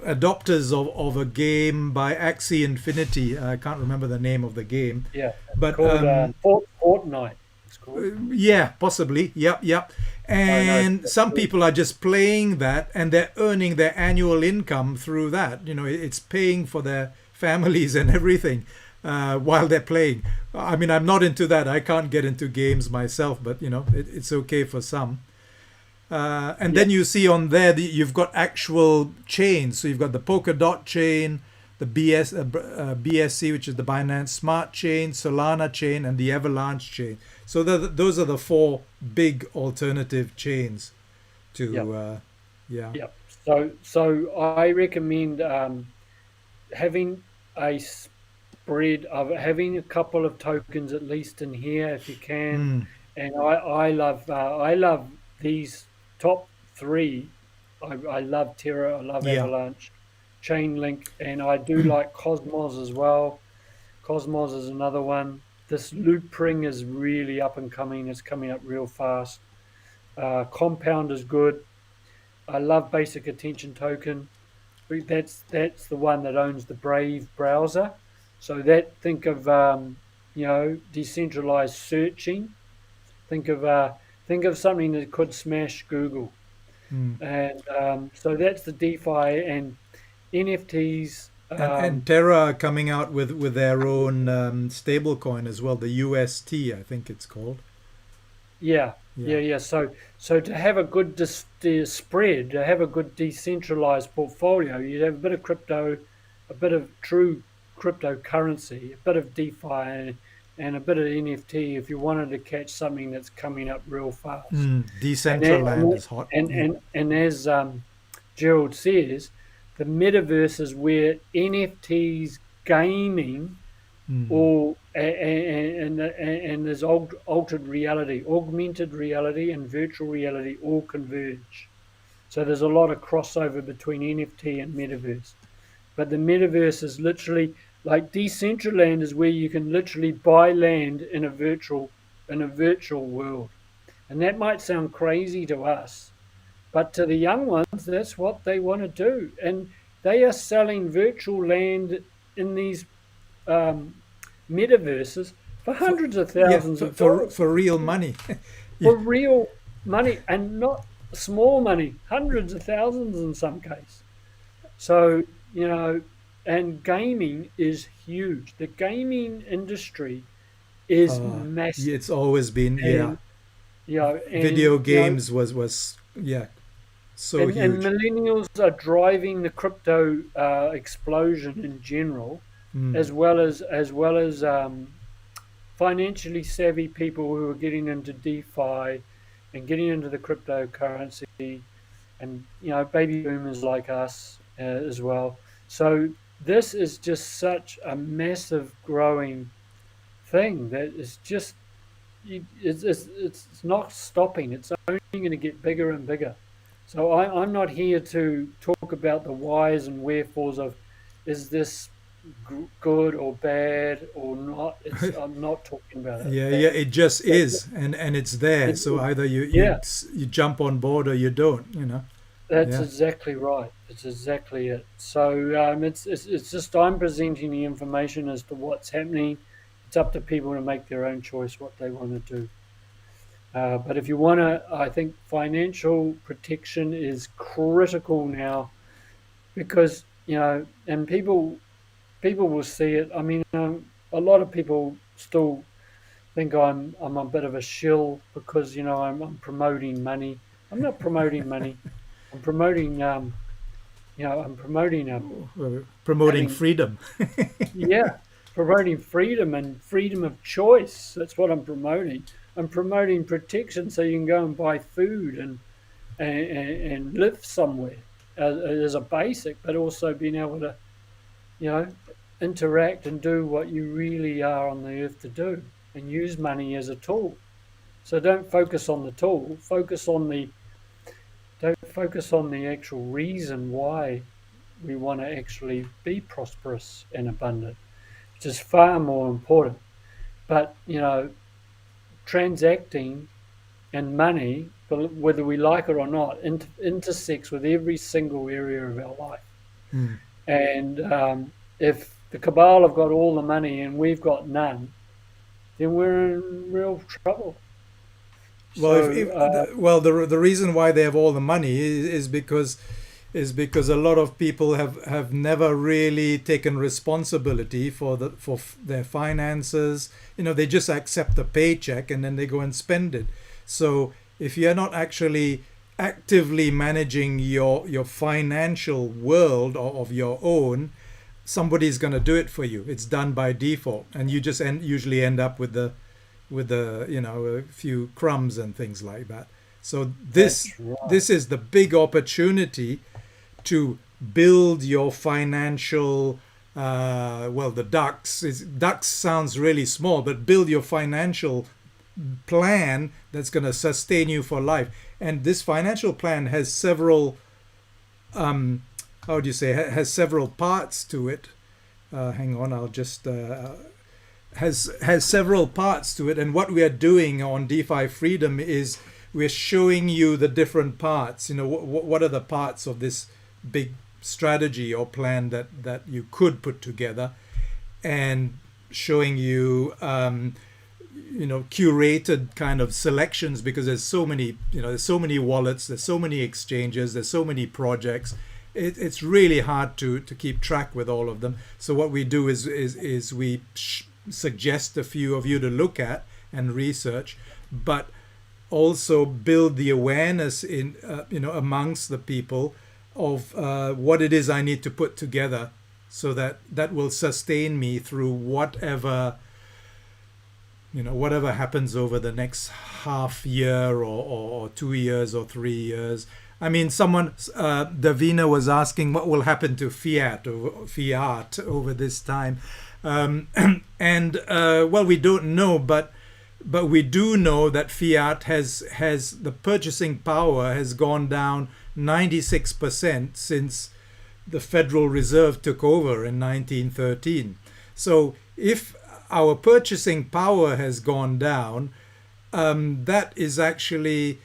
adopters of a game by Axie Infinity. I can't remember the name of the game. Yeah, but Fortnite. It's called. Yeah, possibly. Yep. And some people are just playing that, and they're earning their annual income through that. It's paying for their families and everything while they're playing. I mean, I'm not into that. I can't get into games myself, but it's okay for some. Then you see on there you've got actual chains. So you've got the Polkadot chain, the BSC, which is the Binance Smart Chain, Solana chain, and the Avalanche chain. So those are the four big alternative chains to So I recommend having a spread of having a couple of tokens at least in here if you can. And I love these top three. I love Terra, I love Avalanche, Chainlink, and I do like Cosmos as well. Cosmos is another one. This Loopring is really up and coming. It's coming up real fast. Compound is good. I love Basic Attention Token. That's the one that owns the Brave browser. So that think of decentralized searching. Think of something that could smash Google, Mm. and so that's the DeFi and NFTs. And Terra are coming out with their own stable coin as well, the UST, I think it's called. Yeah, Yeah. yeah, yeah. So to have a good spread, to have a good decentralized portfolio, you'd have a bit of crypto, a bit of true cryptocurrency, a bit of DeFi, and a bit of NFT if you wanted to catch something that's coming up real fast. Mm. And that, Decentraland is hot. Yeah. and as Gerald says, the metaverse is where NFTs, gaming, Mm. or and there's altered reality, augmented reality, and virtual reality all converge. So there's a lot of crossover between NFT and metaverse. But the metaverse is literally like Decentraland is where you can literally buy land in a virtual world. And that might sound crazy to us, but to the young ones, that's what they want to do. And they are selling virtual land in these um, metaverses for For, hundreds of yeah, thousands of dollars for real money. Yeah. for real money, and not small money, hundreds of thousands in some case. So, and gaming is huge. The gaming industry is massive. It's always been, yeah. And, you know, and, Video you know, games was yeah, so and huge. millennials are driving the crypto explosion in general, Mm. as well as financially savvy people who are getting into DeFi and getting into the cryptocurrency, and baby boomers like us as well. So this is just such a massive growing thing that is just it's not stopping. It's only going to get bigger and bigger. So I'm not here to talk about the whys and wherefores of is this good or bad or not. I'm not talking about it. Yeah, yeah, it just That is, and it's there. So it, either yeah, you jump on board or you don't. that's Yeah. exactly right. It's exactly it. So it's just I'm presenting the information as to what's happening. It's up to people to make their own choice what they want to do. But if you want to, I think financial protection is critical now because and people will see it. I mean, a lot of people still think I'm a bit of a shill because I'm promoting money. I'm not promoting money. I'm promoting I'm promoting Promoting having freedom. yeah, promoting freedom and freedom of choice. That's what I'm promoting. I'm promoting protection so you can go and buy food and live somewhere as a basic, but also being able to you know, interact and do what you really are on the earth to do and use money as a tool. So don't focus on the tool, don't focus on the actual reason why we want to actually be prosperous and abundant, which is far more important. But, transacting and money, whether we like it or not, intersects with every single area of our life. Mm. And if the cabal have got all the money and we've got none, then we're in real trouble. Well, So the reason why they have all the money is because a lot of people have never really taken responsibility for their finances. They just accept the paycheck and then they go and spend it. So if you're not actually actively managing your financial world of your own, somebody's going to do it for you. It's done by default, and you just usually end up with the a few crumbs and things like that. So that's right. this is the big opportunity to build your financial the ducks sounds really small, but build your financial plan that's going to sustain you for life. And this financial plan has several how do you say, has several parts to it. Hang on, I'll just has several parts to it. And what we are doing on DeFi Freedom is we're showing you the different parts. What are the parts of this big strategy or plan that you could put together. and showing you curated kind of selections, because there's so many, there's so many wallets, there's so many exchanges, there's so many projects. It's really hard to keep track with all of them. So what we do is we suggest a few of you to look at and research, but also build the awareness in amongst the people of what it is I need to put together, so that will sustain me through whatever happens over the next half year or 2 years or 3 years. I mean, someone, Davina was asking what will happen to fiat over this time. Well, we don't know, but we do know that fiat has the purchasing power has gone down 96% since the Federal Reserve took over in 1913. So if our purchasing power has gone down, that is actually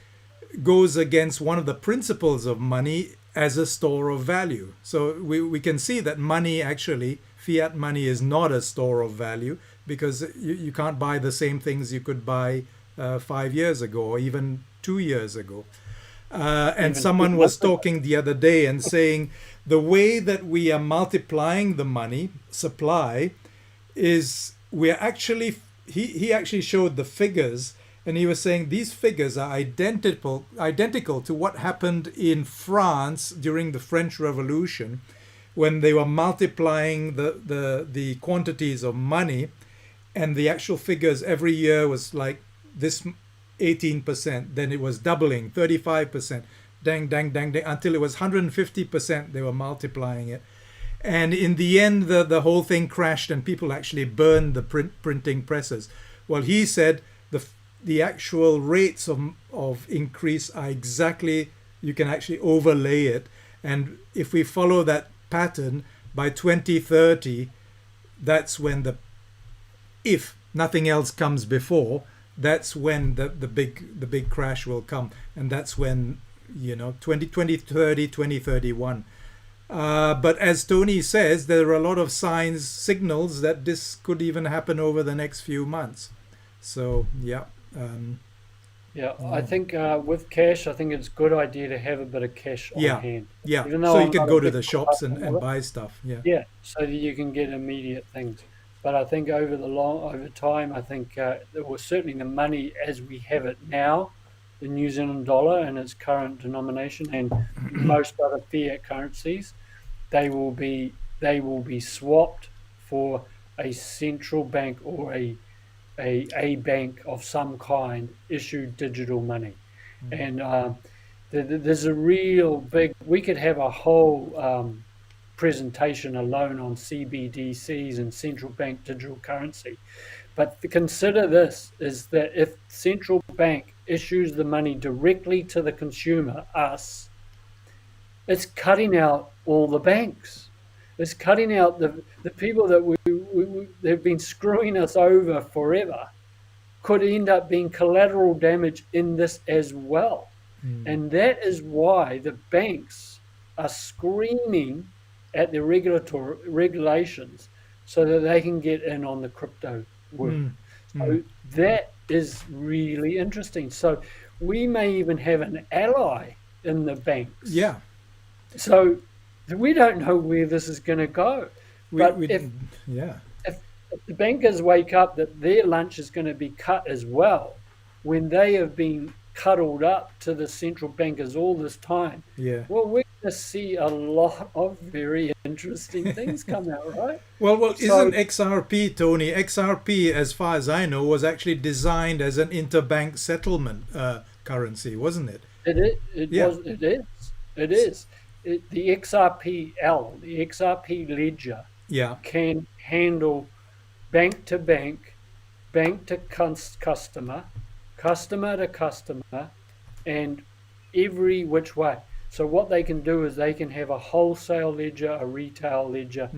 goes against one of the principles of money as a store of value. So we can see that money, actually, fiat money, is not a store of value, because you can't buy the same things you could buy 5 years ago or even 2 years ago. And someone was talking the other day and saying the way that we are multiplying the money supply is we're actually, he actually showed the figures, and he was saying these figures are identical to what happened in France during the French Revolution, when they were multiplying the quantities of money, and the actual figures every year was like this 18%, then it was doubling, 35%, dang, until it was 150%, they were multiplying it. And in the end, the whole thing crashed, and people actually burned the printing presses. Well, he said the actual rates of increase are exactly, you can actually overlay it. And if we follow that pattern, by 2030, that's when if nothing else comes before, that's when the big crash will come. And that's when, 2030, 2031. But as Tony says, there are a lot of signals that this could even happen over the next few months. So, yeah. I think with cash, I think it's a good idea to have a bit of cash on hand. Yeah, so you can go to the shops and buy stuff. Yeah, so that you can get immediate things. But I think over time, I think certainly the money as we have it now, the New Zealand dollar and its current denomination, and most other fiat currencies, they will be swapped for a central bank or a bank of some kind issue digital money. And there's a real big, we could have a whole presentation alone on CBDCs and central bank digital currency. But consider this, is that if central bank issues the money directly to the consumer, us, it's cutting out all the banks. It's cutting out the people that they've been screwing us over forever, could end up being collateral damage in this as well. And that is why the banks are screaming at the regulations so that they can get in on the crypto world. So that is really interesting. So we may even have an ally in the banks. Yeah. So we don't know where this is going to go. If the bankers wake up that their lunch is going to be cut as well, when they have been cuddled up to the central bankers all this time, well, we're going to see a lot of very interesting things come out, right? Well, isn't XRP, Tony? XRP, as far as I know, was actually designed as an interbank settlement currency, wasn't it? It is. The XRPL, the XRP ledger, can handle bank to bank, bank to customer, customer to customer, and every which way. So what they can do is they can have a wholesale ledger, a retail ledger.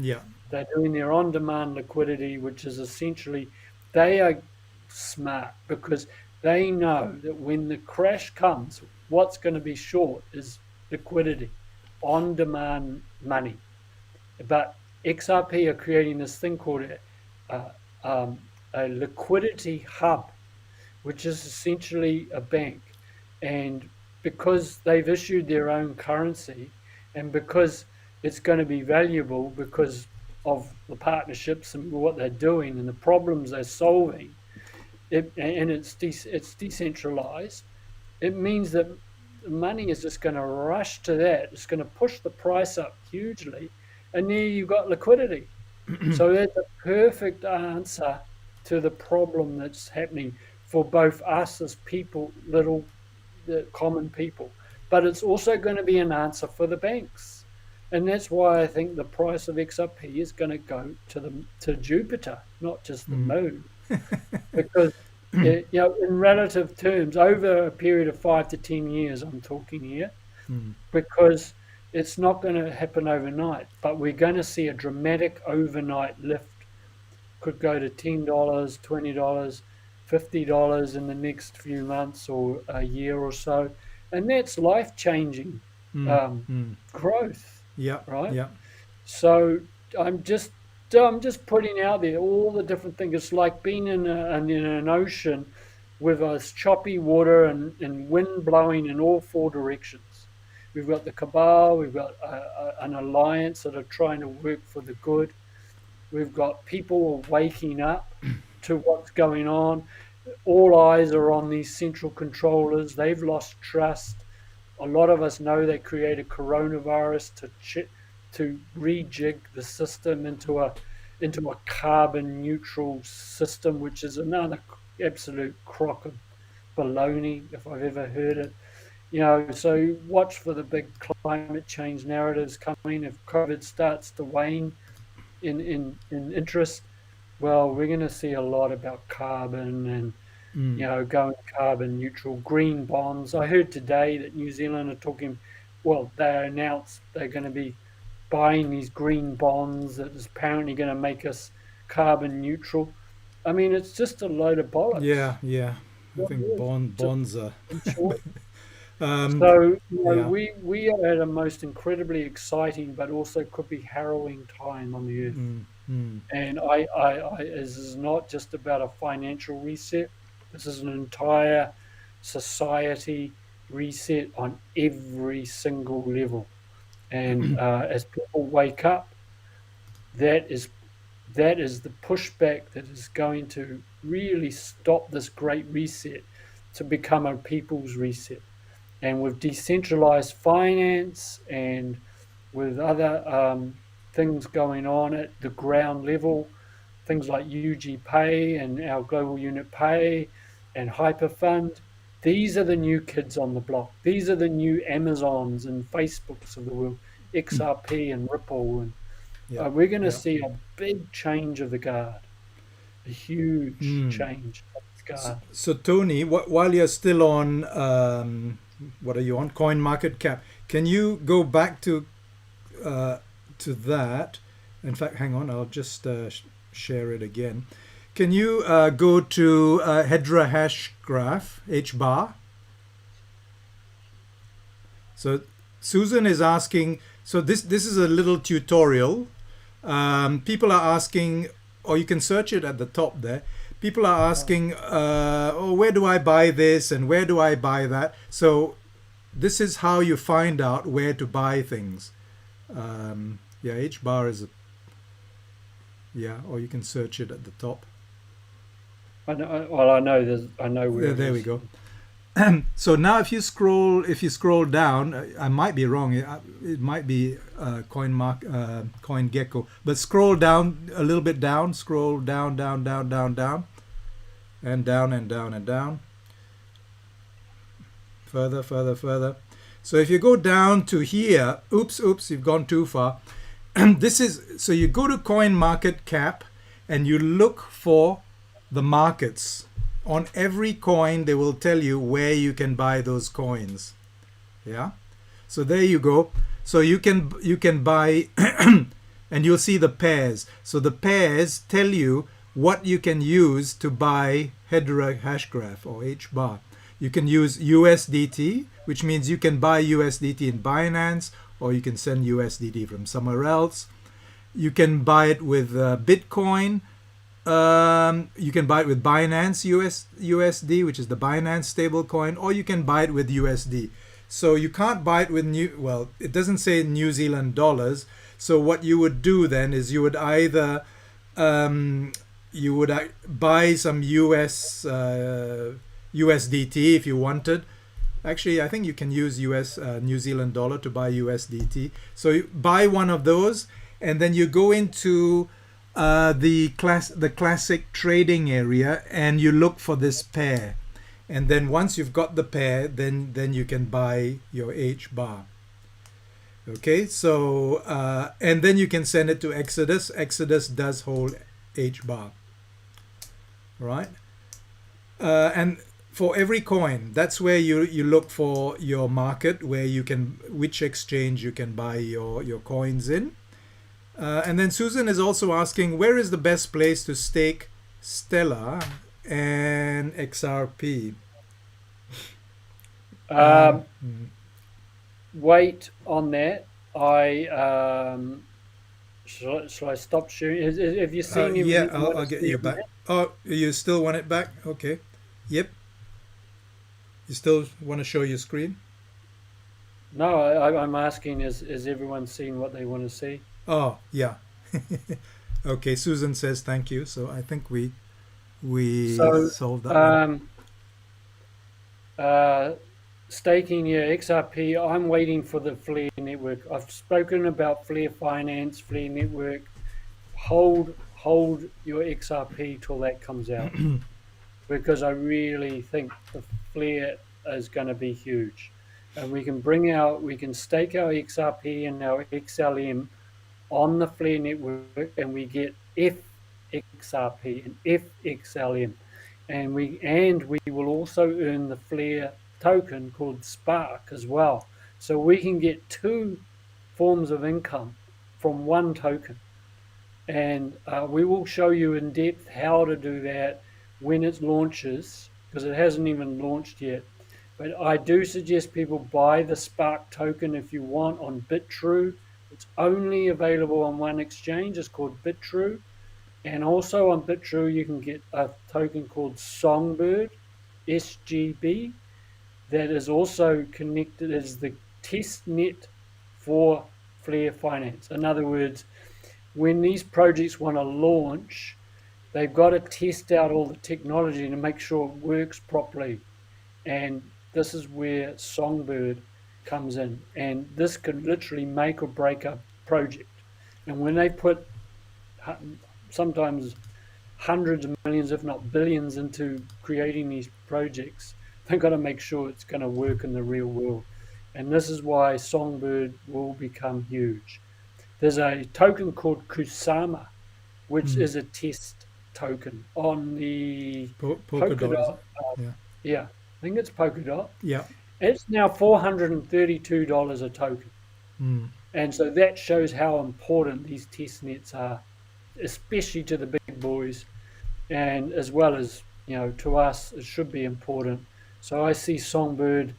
They're doing their on-demand liquidity, which is essentially, they are smart because they know that when the crash comes, what's going to be short is liquidity, on-demand money. But XRP are creating this thing called uh, a liquidity hub, which is essentially a bank. And because they've issued their own currency, and because it's going to be valuable because of the partnerships and what they're doing and the problems they're solving, and it's decentralized, it means that money is just going to rush to that. It's going to push the price up hugely, and there you've got liquidity. So that's a perfect answer to the problem that's happening for both us as people, the common people, but it's also going to be an answer for the banks, and that's why I think the price of XRP is going to go to Jupiter, not just the moon, because in relative terms, over a period of 5 to 10 years, I'm talking here, because it's not going to happen overnight, but we're going to see a dramatic overnight lift. Could go to $10, $20, $50 in the next few months or a year or so, and that's life-changing growth. Yeah. Right. Yeah. So I'm just putting out there all the different things. It's like being in an ocean with a choppy water and wind blowing in all four directions. We've got the cabal, we've got an alliance that are trying to work for the good. We've got people waking up to what's going on. All eyes are on these central controllers. They've lost trust. A lot of us know they created coronavirus to rejig the system into a carbon neutral system, which is another absolute crock of baloney if I've ever heard it. So watch for the big climate change narratives coming. If COVID starts to wane in interest, well, we're going to see a lot about carbon and going carbon neutral, green bonds. I heard today that New Zealand are talking. Well, they announced they're going to be buying these green bonds that is apparently going to make us carbon neutral. I mean, it's just a load of bollocks. Yeah. I think bonds are. So we are at a most incredibly exciting, but also could be harrowing time on the earth. And this is not just about a financial reset. This is an entire society reset on every single level. And as people wake up, that is the pushback that is going to really stop this great reset to become a people's reset. And with decentralized finance and with other things going on at the ground level, things like UG Pay and our global unit pay and Hyperfund, these are the new kids on the block. These are the new Amazons and Facebooks of the world, XRP and Ripple. And we're going to see a big change of the guard, a huge change of the guard. So Tony, while you're still on, what are you on? CoinMarketCap. Can you go back to that? In fact, hang on, I'll just share it again. Can you go to Hedera hash graph, HBAR? So Susan is asking, so this is a little tutorial. People are asking, or you can search it at the top there. People are asking, where do I buy this and where do I buy that? So this is how you find out where to buy things. HBAR is or you can search it at the top. I know where. There we go. So now if you scroll down, I might be wrong. It might be CoinGecko, but scroll down a little bit down. Scroll down, and down, and down. Further. So if you go down to here, oops, you've gone too far. So you go to CoinMarketCap and you look for the markets. On every coin, they will tell you where you can buy those coins. Yeah. So there you go. So you can buy, and you'll see the pairs. So the pairs tell you what you can use to buy Hedera Hashgraph or HBAR. You can use USDT, which means you can buy USDT in Binance, or you can send USDT from somewhere else. You can buy it with Bitcoin, You can buy it with Binance USD, which is the Binance stablecoin, or you can buy it with USD. So you can't buy it with it doesn't say New Zealand dollars. So what you would do then is you would either buy some USDT if you wanted. Actually, I think you can use New Zealand dollar to buy USDT. So you buy one of those, and then you go into the classic trading area, and you look for this pair. And then once you've got the pair, then you can buy your H bar. Okay, so and then you can send it to Exodus. Exodus does hold H bar. Right? And for every coin, that's where you look for your market, where which exchange you can buy your coins in. And then Susan is also asking, where is the best place to stake Stella and XRP? Wait on that. Shall I stop sharing? Have you seen him? Yeah, I'll get you back. Oh, you still want it back? Okay. Yep. You still want to show your screen? No, I'm asking, is everyone seeing what they want to see? Oh, yeah. Okay, Susan says thank you. So I think we solved that one. Staking your XRP, I'm waiting for the Flare network. I've spoken about Flare Finance, Flare Network. Hold your XRP till that comes out, because I really think the Flare is going to be huge, and we can stake our XRP and our XLM on the Flare network, and we get FXRP and FXLM, and we will also earn the Flare token called Spark as well. So we can get two forms of income from one token, and we will show you in depth how to do that when it launches, because it hasn't even launched yet. But I do suggest people buy the Spark token if you want on Bitrue. It's only available on one exchange. It's called Bitrue. And also on Bitrue, you can get a token called Songbird, SGB, that is also connected as the test net for Flare Finance. In other words, when these projects want to launch, they've got to test out all the technology to make sure it works properly. And this is where Songbird comes in. And this could literally make or break a project. And when they put sometimes hundreds of millions, if not billions, into creating these projects, they've got to make sure it's going to work in the real world. And this is why Songbird will become huge. There's a token called Kusama, which is a test token on the Polkadot. Yeah, I think it's Polkadot. Yeah. It's now $432 a token. And so that shows how important these test nets are, especially to the big boys, and as well as, to us, it should be important. So I see Songbird,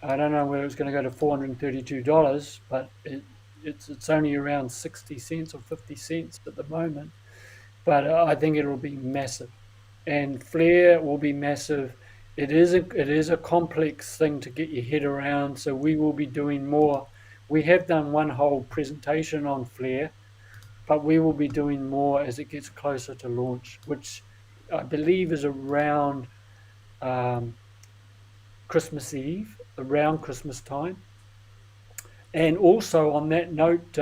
I don't know whether it's going to go to $432, but it's only around 60 cents or 50 cents at the moment. But I think it will be massive. And Flare will be massive. It is a complex thing to get your head around, so we will be doing more. We have done one whole presentation on Flare, but we will be doing more as it gets closer to launch, which I believe is around Christmas Eve, around Christmas time. And also on that note,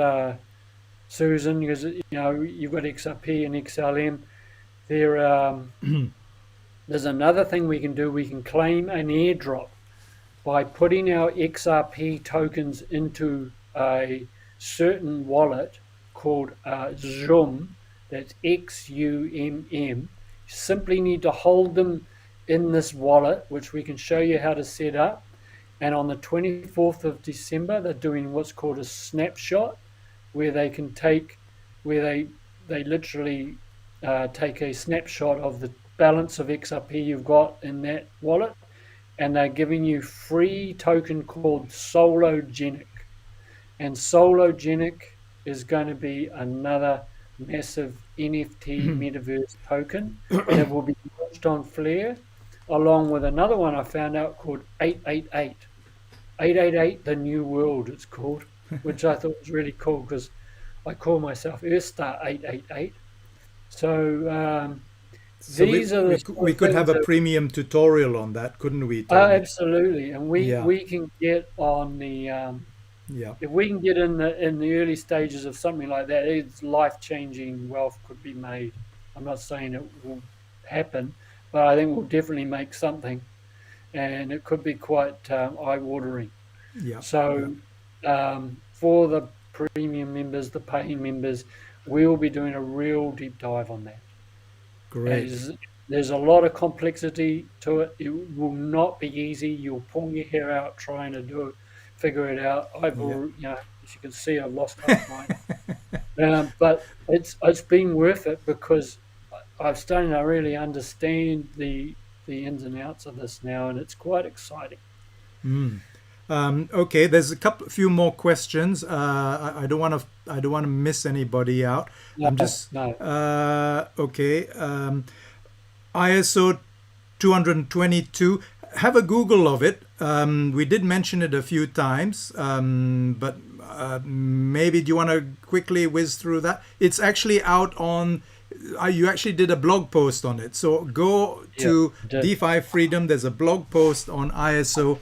Susan, because you've got XRP and XLM, there's another thing we can do. We can claim an airdrop by putting our XRP tokens into a certain wallet called Zoom. That's XUMM. You simply need to hold them in this wallet, which we can show you how to set up. And on the 24th of December, they're doing what's called a snapshot, where they can they literally take a snapshot of the balance of XRP you've got in that wallet, and they're giving you free token called Sologenic. And Sologenic is going to be another massive NFT metaverse token that will be launched on Flare, along with another one I found out called 888. 888, the New World, it's called, which I thought was really cool because I call myself Earthstar 888. So So these are the sort we of could have things a that premium tutorial on that, couldn't we, oh, Tony? absolutely, and Yeah, we can get on the yeah, if we can get in the early stages of something like that, it's life changing wealth could be made. I'm not saying it will happen, but I think we'll definitely make something, and it could be quite eye watering. yeah, yeah. So for the premium members, the paying members, we'll be doing a real deep dive on that. Great. As there's a lot of complexity to it. It will not be easy. You'll pull your hair out trying to do it, figure it out. Yeah. As you can see, I've lost half mine. But it's been worth it because I've started to really understand the ins and outs of this now, and it's quite exciting. Okay, there's few more questions. I don't want to, I don't want to miss anybody out. No, I'm just, no, okay. ISO 222. Have a Google of it. We did mention it a few times, but maybe do you want to quickly whiz through that? It's actually out on. You actually did a blog post on it. So go yeah, to I did. DeFi Freedom. There's a blog post on ISO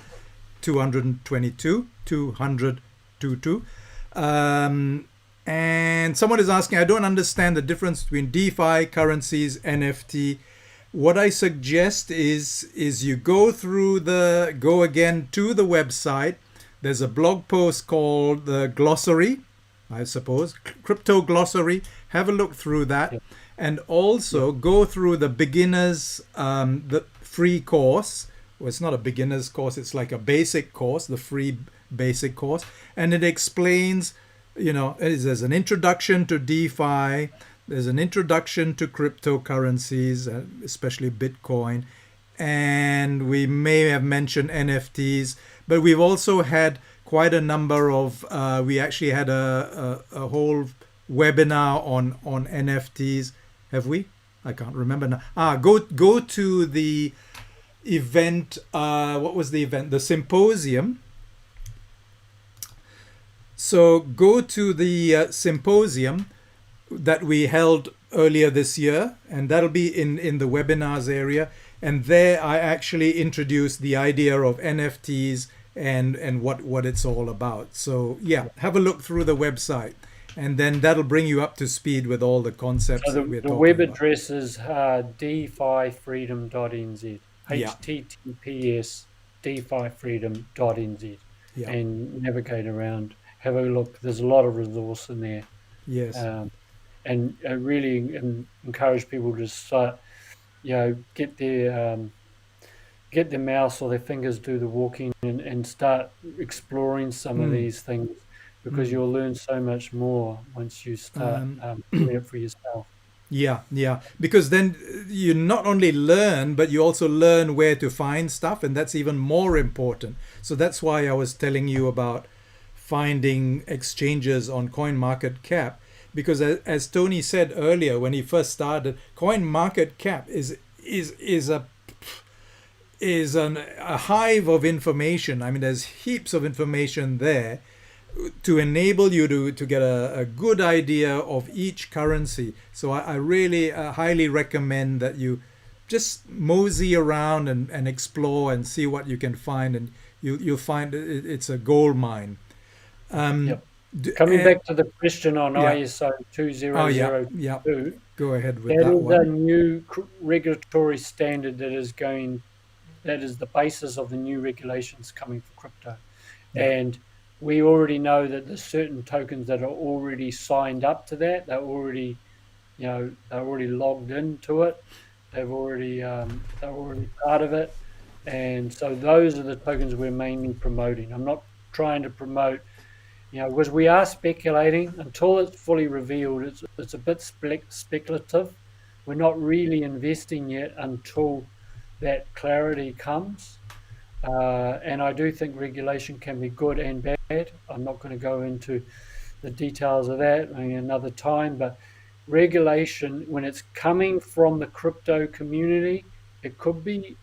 222, 222. And someone is asking, I don't understand the difference between DeFi, currencies, NFT. What I suggest is you go again to the website. There's a blog post called the glossary, I suppose, crypto glossary. Have a look through that, Yeah, and also go through the beginners, the free course. Well, it's not a beginner's course, it's like a basic course, the free basic course. And it explains, there's an introduction to DeFi, there's an introduction to cryptocurrencies, especially Bitcoin. And we may have mentioned NFTs, but we've also had quite a number of, we actually had a whole webinar on NFTs. Have we? I can't remember now. Go to the event. What was the event? The symposium. So go to the symposium that we held earlier this year, and that'll be in the webinars area. And there I actually introduced the idea of NFTs and what it's all about. So yeah, have a look through the website, and then that'll bring you up to speed with all the concepts so that we're the talking web about. address is defifreedom.nz, Yeah, https defifreedom.nz, yeah, and navigate around. Have a look. There's a lot of resource in there, yes. um, and I really encourage people to start, get their mouse or their fingers do the walking and start exploring some of Mm, these things because mm. you'll learn so much more once you start Um, doing it for yourself. Yeah, yeah. Because then you not only learn, but you also learn where to find stuff, and that's even more important. So that's why I was telling you about finding exchanges on CoinMarketCap, because as Tony said earlier when he first started, CoinMarketCap is a hive of information. I mean, there's heaps of information there to enable you to get a good idea of each currency. So I really highly recommend that you just mosey around and explore and see what you can find, and you'll find it's a gold mine. Um, Yep. Coming and, back to the question on yeah. ISO Oh yeah, yeah. 2002, Go ahead with that that is a one. new regulatory standard that is the basis of the new regulations coming for crypto. Yeah. And we already know that there's certain tokens that are already signed up to that. They're already logged into it. They're already part of it. And so those are the tokens we're mainly promoting. I'm not trying to promote, because we are speculating until it's fully revealed. It's a bit speculative. We're not really investing yet until that clarity comes. And I do think regulation can be good and bad. I'm not going to go into the details of that another time, but regulation, when it's coming from the crypto community, it could be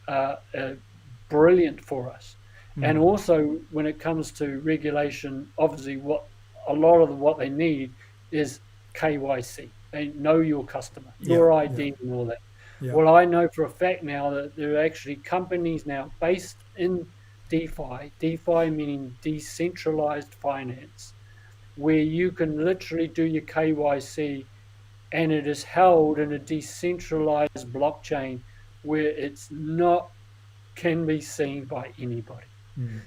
brilliant for us. And also, when it comes to regulation, obviously, what they need is KYC. They know your customer, your ID, and all that. Yeah. Well, I know for a fact now that there are actually companies now based in DeFi meaning decentralized finance, where you can literally do your KYC and it is held in a decentralized blockchain where it's not can be seen by anybody.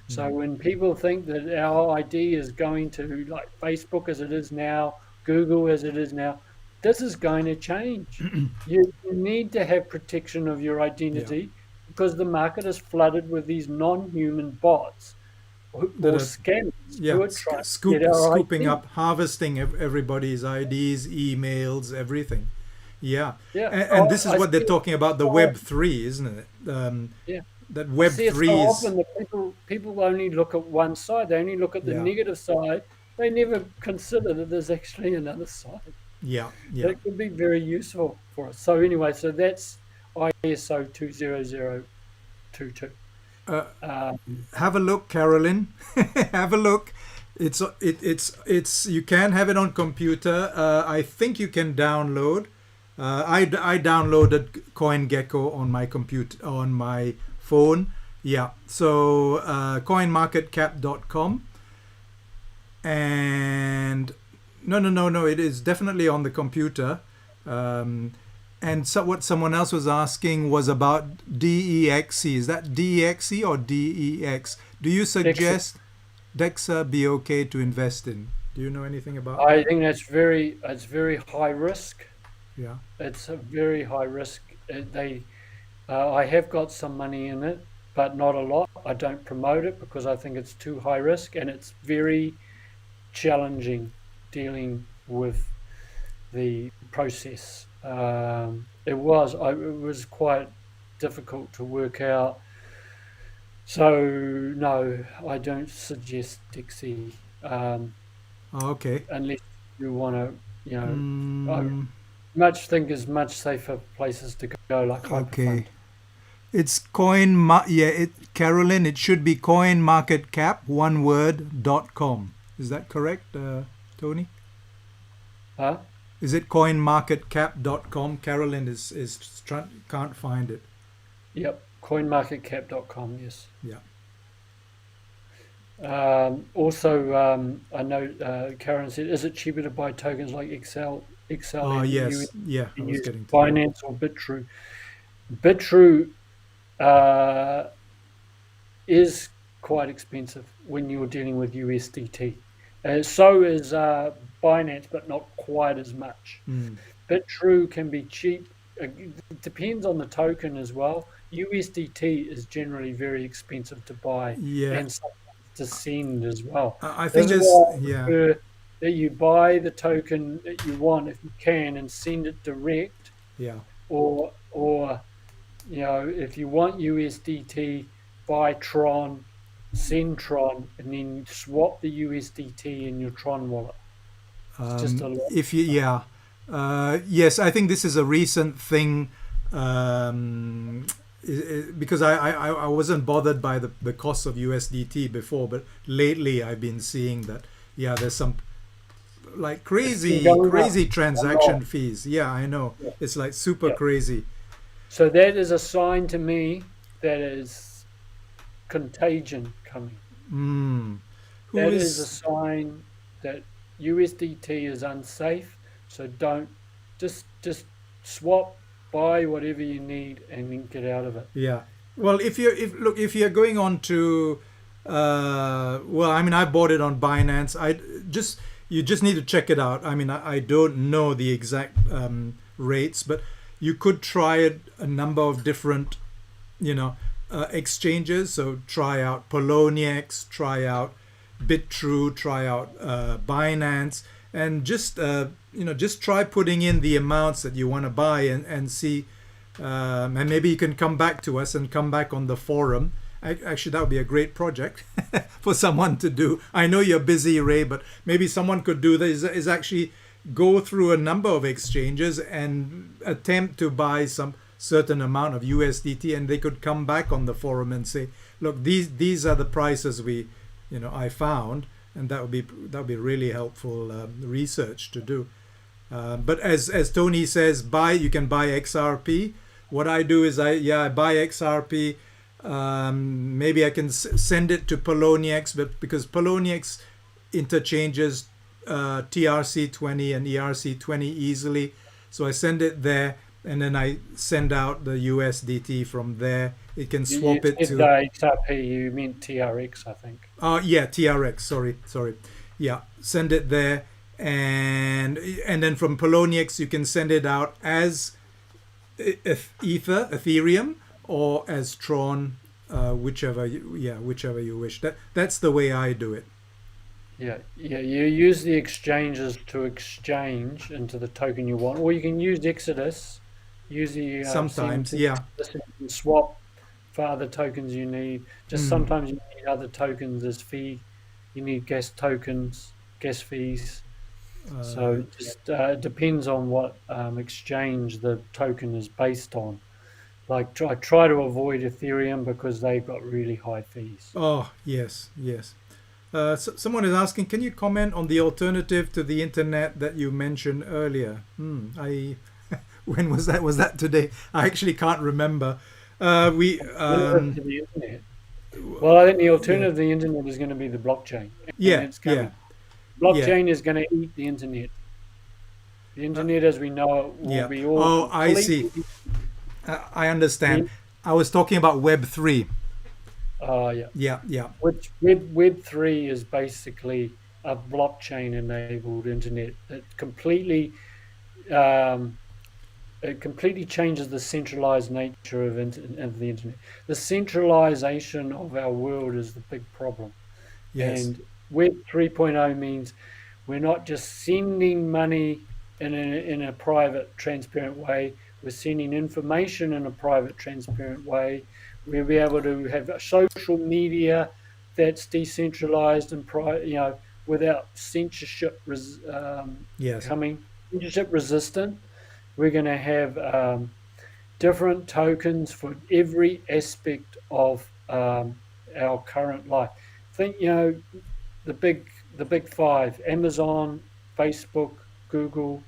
So when people think that our ID is going to, like Facebook as it is now, Google as it is now, this is going to change. You need to have protection of your identity because the market is flooded with these non-human bots or scammers who are trying to get our scooping ID. up, harvesting everybody's IDs, emails, everything. Yeah. And this is what they're talking about, the Web3, isn't it? That Web3 is... often that people only look at one side. They only look at the negative side. They never consider that there's actually another side. That could be very useful for us. So anyway, so that's ISO 20022. Have a look, Carolyn. Have a look. It's you can have it on computer. I think you can download. I downloaded CoinGecko on my computer, on my phone. Yeah. So coinmarketcap.com. And no, it is definitely on the computer. And so what someone else was asking was about DEXE. Is that DEXE or DEX? Do you suggest DEXA be okay to invest in? Do you know anything about I think it's very high risk. Yeah. It's a very high risk. I have got some money in it, but not a lot. I don't promote it because I think it's too high risk and it's very challenging dealing with the process. It was quite difficult to work out. So no, I don't suggest DEXE. Okay. Unless you want to, I much think is much safer places to go, like Hyperfund. Okay. It's Carolyn, it should be coinmarketcap.com. Is that correct, Tony? Huh? Is it coinmarketcap.com? Carolyn can't find it. Yep, coinmarketcap.com, yes. Yeah. Also, I know Karen said, is it cheaper to buy tokens like XL? Oh, yes. Yeah, I was getting to Binance or BitTrue. BitTrue is quite expensive when you're dealing with USDT. So is Binance, but not quite as much. BitTrue can be cheap. It depends on the token as well. USDT is generally very expensive to buy and sometimes to send as well. I think that you buy the token that you want if you can and send it direct. Yeah. Or if you want USDT, buy Tron, send Tron, and then swap the USDT in your Tron wallet. It's just a lot. Yes, I think this is a recent thing because I wasn't bothered by the cost of USDT before, but lately I've been seeing that there's some like crazy transaction fees. Yeah, I know. Yeah. It's like super crazy. So that is a sign to me that is contagion coming. That is a sign that USDT is unsafe. So don't just swap, buy whatever you need, and then get out of it. Yeah. Well, if you're going on to, I bought it on Binance. You just need to check it out. I mean, I don't know the exact rates, but you could try it a number of different, exchanges. So try out Poloniex, try out BitTrue, try out Binance, and just try putting in the amounts that you want to buy and see, and maybe you can come back to us and come back on the forum. Actually, that would be a great project for someone to do. I know you're busy, Ray, but maybe someone could do this. Is actually go through a number of exchanges and attempt to buy some certain amount of USDT, and they could come back on the forum and say, look, these are the prices I found, and that would be really helpful research to do. But as Tony says, you can buy XRP. What I do is I buy XRP. Maybe I can send it to Poloniex, but because Poloniex interchanges TRC20 and ERC20 easily, so I send it there, and then I send out the USDT from there. It can swap it to XRP. You meant TRX, I think. Yeah, TRX. Sorry. Yeah, send it there, and then from Poloniex you can send it out as Ethereum, or as Tron, whichever you wish. That's the way I do it. Yeah. You use the exchanges to exchange into the token you want, or you can use Exodus. Use the sometimes, Exodus and swap for other tokens you need. Just sometimes you need other tokens as fee. You need gas tokens, gas fees. So it just depends on what exchange the token is based on. Like I try to avoid Ethereum because they've got really high fees. Oh, yes. So someone is asking, can you comment on the alternative to the internet that you mentioned earlier? When was that? Was that today? I actually can't remember. To the internet. Well, I think the alternative to the internet is going to be the blockchain. Blockchain is going to eat the internet. The internet, as we know it, will be all. Oh, I see. I understand. I was talking about Web3. Yeah. Which Web3 is basically a blockchain-enabled internet that completely changes the centralized nature of the internet. The centralization of our world is the big problem. Yes. And Web 3.0 means we're not just sending money in a private, transparent way. We're sending information in a private, transparent way. We'll be able to have social media that's decentralized and without censorship censorship resistant. We're going to have different tokens for every aspect of our current life. Think, the big five: Amazon, Facebook, Google,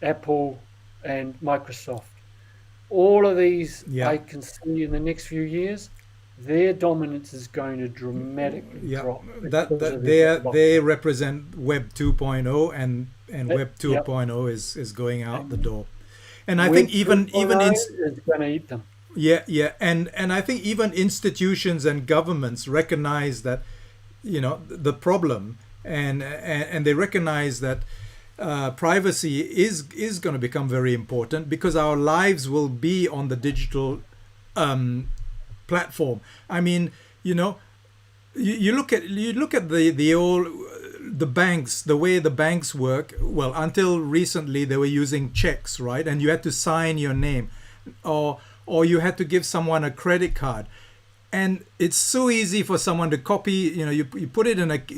Apple, and Microsoft. All of these, I can see in the next few years, their dominance is going to dramatically drop. They represent Web 2.0, and Web 2.0 is going out the door. And I think even is going to eat them. And I think even institutions and governments recognize that, the problem, and they recognize that privacy is going to become very important, because our lives will be on the digital platform. I mean, you look at the banks, the way the banks work. Well, until recently they were using checks, right? And you had to sign your name, or you had to give someone a credit card. And it's so easy for someone to copy. You put it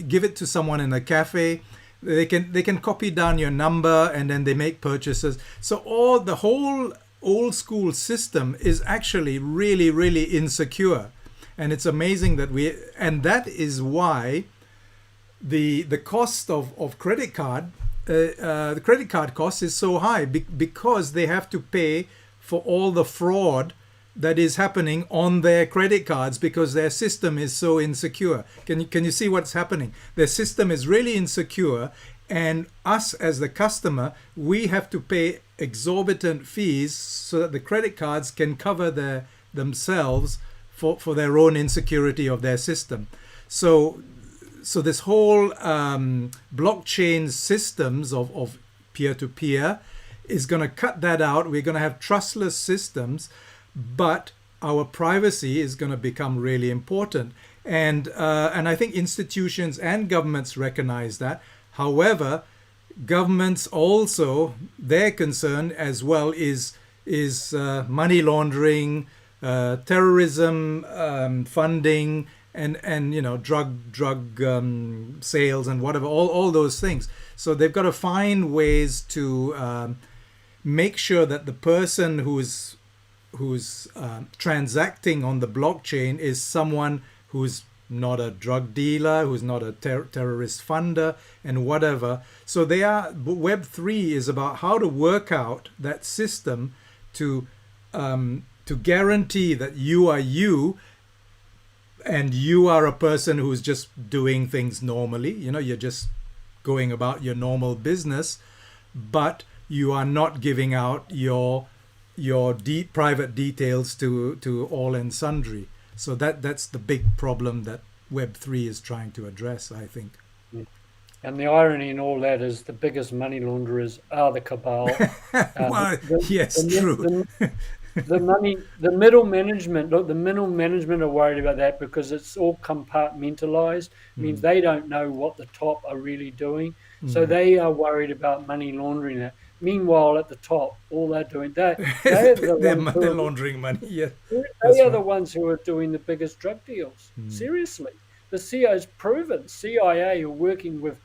give it to someone in a cafe. They can copy down your number, and then they make purchases. So the whole old school system is actually really, really insecure. And it's amazing that is why the cost of credit card, the credit card cost is so high, because they have to pay for all the fraud that is happening on their credit cards, because their system is so insecure. Can you see what's happening? Their system is really insecure, and us as the customer, we have to pay exorbitant fees so that the credit cards can cover themselves for their own insecurity of their system. So this whole blockchain systems of peer-to-peer is going to cut that out. We're going to have trustless systems, but our privacy is going to become really important. And I think institutions and governments recognize that. However, governments also, their concern as well is money laundering, terrorism funding, and drug sales and whatever, all those things. So they've got to find ways to make sure that the person who's transacting on the blockchain is someone who's not a drug dealer, who's not a terrorist funder, and whatever. So Web3 is about how to work out that system to guarantee that you are you, and you are a person who's just doing things normally. You're just going about your normal business, but you are not giving out your private details to all and sundry. So that's the big problem that Web3 is trying to address, I think. And the irony in all that is the biggest money launderers are the cabal. Well, yes, true. The middle management, look, the middle management are worried about that because it's all compartmentalized. Means they don't know what the top are really doing. So they are worried about money laundering that. Meanwhile, at the top, all they're doing, they're laundering money. Yeah, they are the ones who are doing the biggest drug deals. Seriously. The CIA's proven. CIA are working with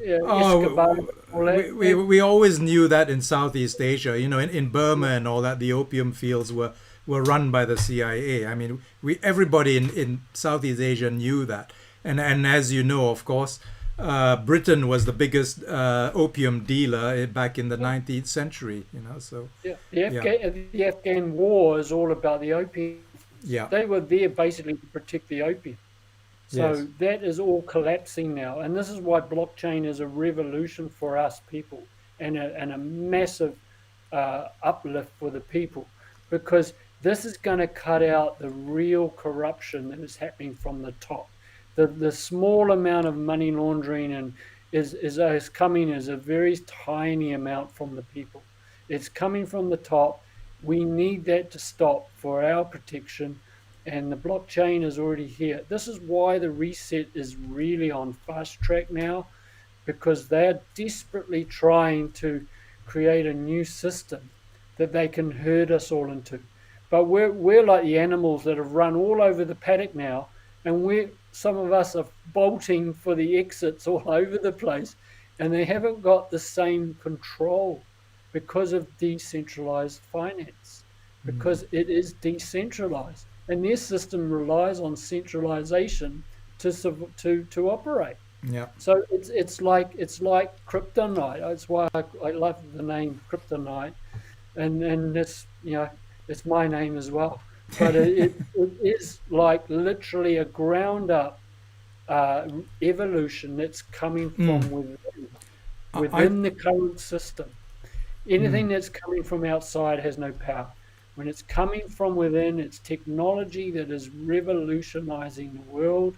Escobar. We always knew that in Southeast Asia, in Burma and all that, the opium fields were run by the CIA. I mean, everybody in Southeast Asia knew that. And as you know, of course, Britain was the biggest opium dealer back in the 19th century. So the Afghan war is all about the opium. Yeah, they were there basically to protect the opium. So that is all collapsing now, and this is why blockchain is a revolution for us people, and a massive uplift for the people, because this is going to cut out the real corruption that is happening from the top. The small amount of money laundering and is coming as a very tiny amount from the people. It's coming from the top. We need that to stop for our protection. And the blockchain is already here. This is why the reset is really on fast track now, because they're desperately trying to create a new system that they can herd us all into. But we're like the animals that have run all over the paddock now, and some of us are bolting for the exits all over the place, and they haven't got the same control because of decentralized finance, because it is decentralized. And their system relies on centralization to operate. Yeah. So it's like kryptonite. That's why I love the name kryptonite, and it's it's my name as well. But it is like literally a ground up evolution that's coming from within the current system. Anything that's coming from outside has no power. When it's coming from within, it's technology that is revolutionizing the world,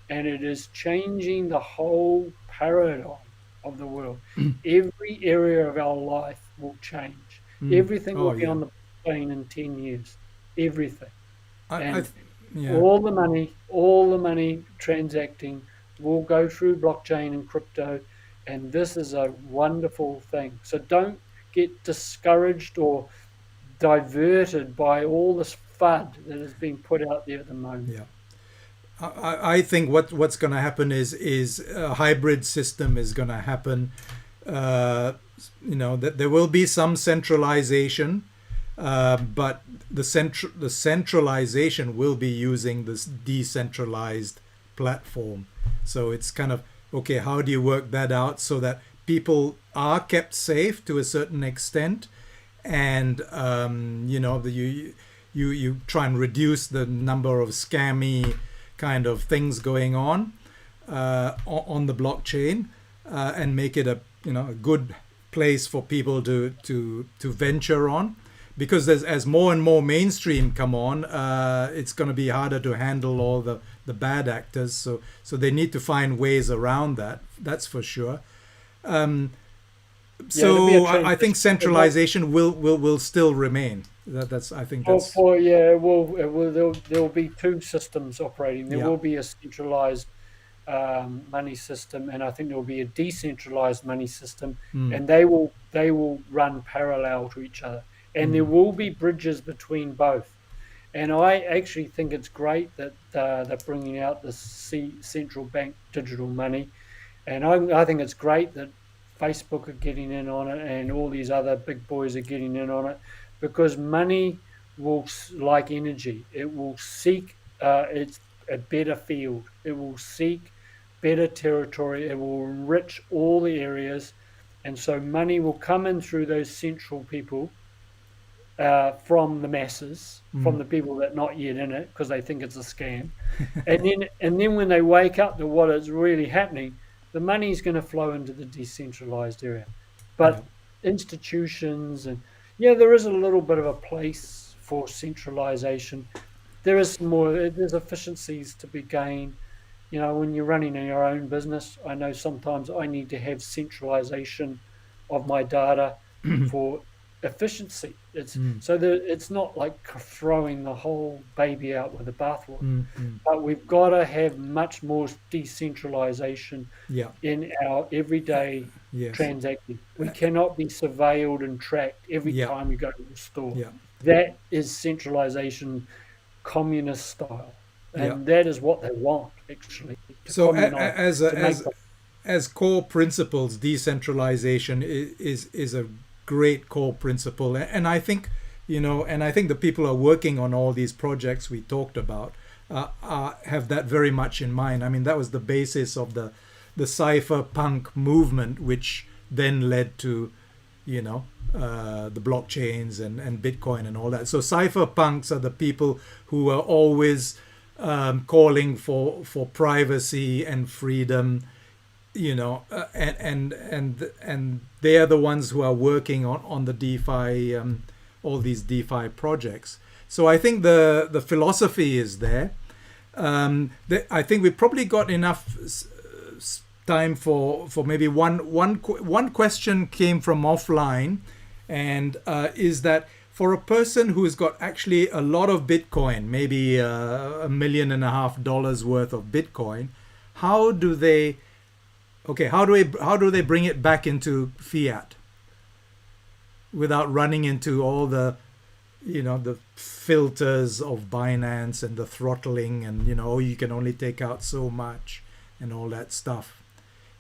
and it is changing the whole paradigm of the world. Every area of our life will change. Everything will be on the blockchain in 10 years. Everything. All the money transacting will go through blockchain and crypto, and this is a wonderful thing. So don't get discouraged or diverted by all this FUD that is being put out there at the moment. Yeah, I think what's going to happen is a hybrid system is going to happen. That there will be some centralization, but the centralization will be using this decentralized platform. So it's kind of okay. How do you work that out so that people are kept safe to a certain extent? And you try and reduce the number of scammy kind of things going on the blockchain, and make it a good place for people to venture on, because as more and more mainstream come on, it's going to be harder to handle all the bad actors. So they need to find ways around that. That's for sure. So I think centralization will still remain. I think that's. There will be two systems operating. There will be a centralized money system, and I think there will be a decentralized money system, and they will run parallel to each other, and there will be bridges between both. And I actually think it's great that they're bringing out the central bank digital money. And I think it's great that Facebook are getting in on it and all these other big boys are getting in on it, because money will, like energy, it will seek it's a better field. It will seek better territory. It will enrich all the areas. And so money will come in through those central people, from the masses, from the people that are not yet in it because they think it's a scam. And then when they wake up to what is really happening, the money is going to flow into the decentralized area. Yeah. But institutions, and yeah, there is a little bit of a place for centralization. There's efficiencies to be gained. When you're running your own business, I know sometimes I need to have centralization of my data for efficiency. It's not like throwing the whole baby out with the bathwater, but we've got to have much more decentralization Yeah. in our everyday Yes. transacting. We cannot be surveilled and tracked every Yeah. time we go to the store. Yeah. That is centralization, communist style. Yeah. And that is what they want, actually, to So communize, to make as core principles, decentralization is a great core principle, and I think the people who are working on all these projects we talked about have that very much in mind. I mean, that was the basis of the cypherpunk movement, which then led to the blockchains and Bitcoin and all that. So cypherpunks are the people who are always calling for privacy and freedom, and they are the ones who are working on the DeFi, all these DeFi projects. So I think the philosophy is there. I think we probably got enough time for maybe one question came from offline, and is that for a person who's got actually a lot of Bitcoin, maybe $1.5 million worth of Bitcoin, how do they bring it back into fiat without running into all the the filters of Binance and the throttling and you can only take out so much and all that stuff?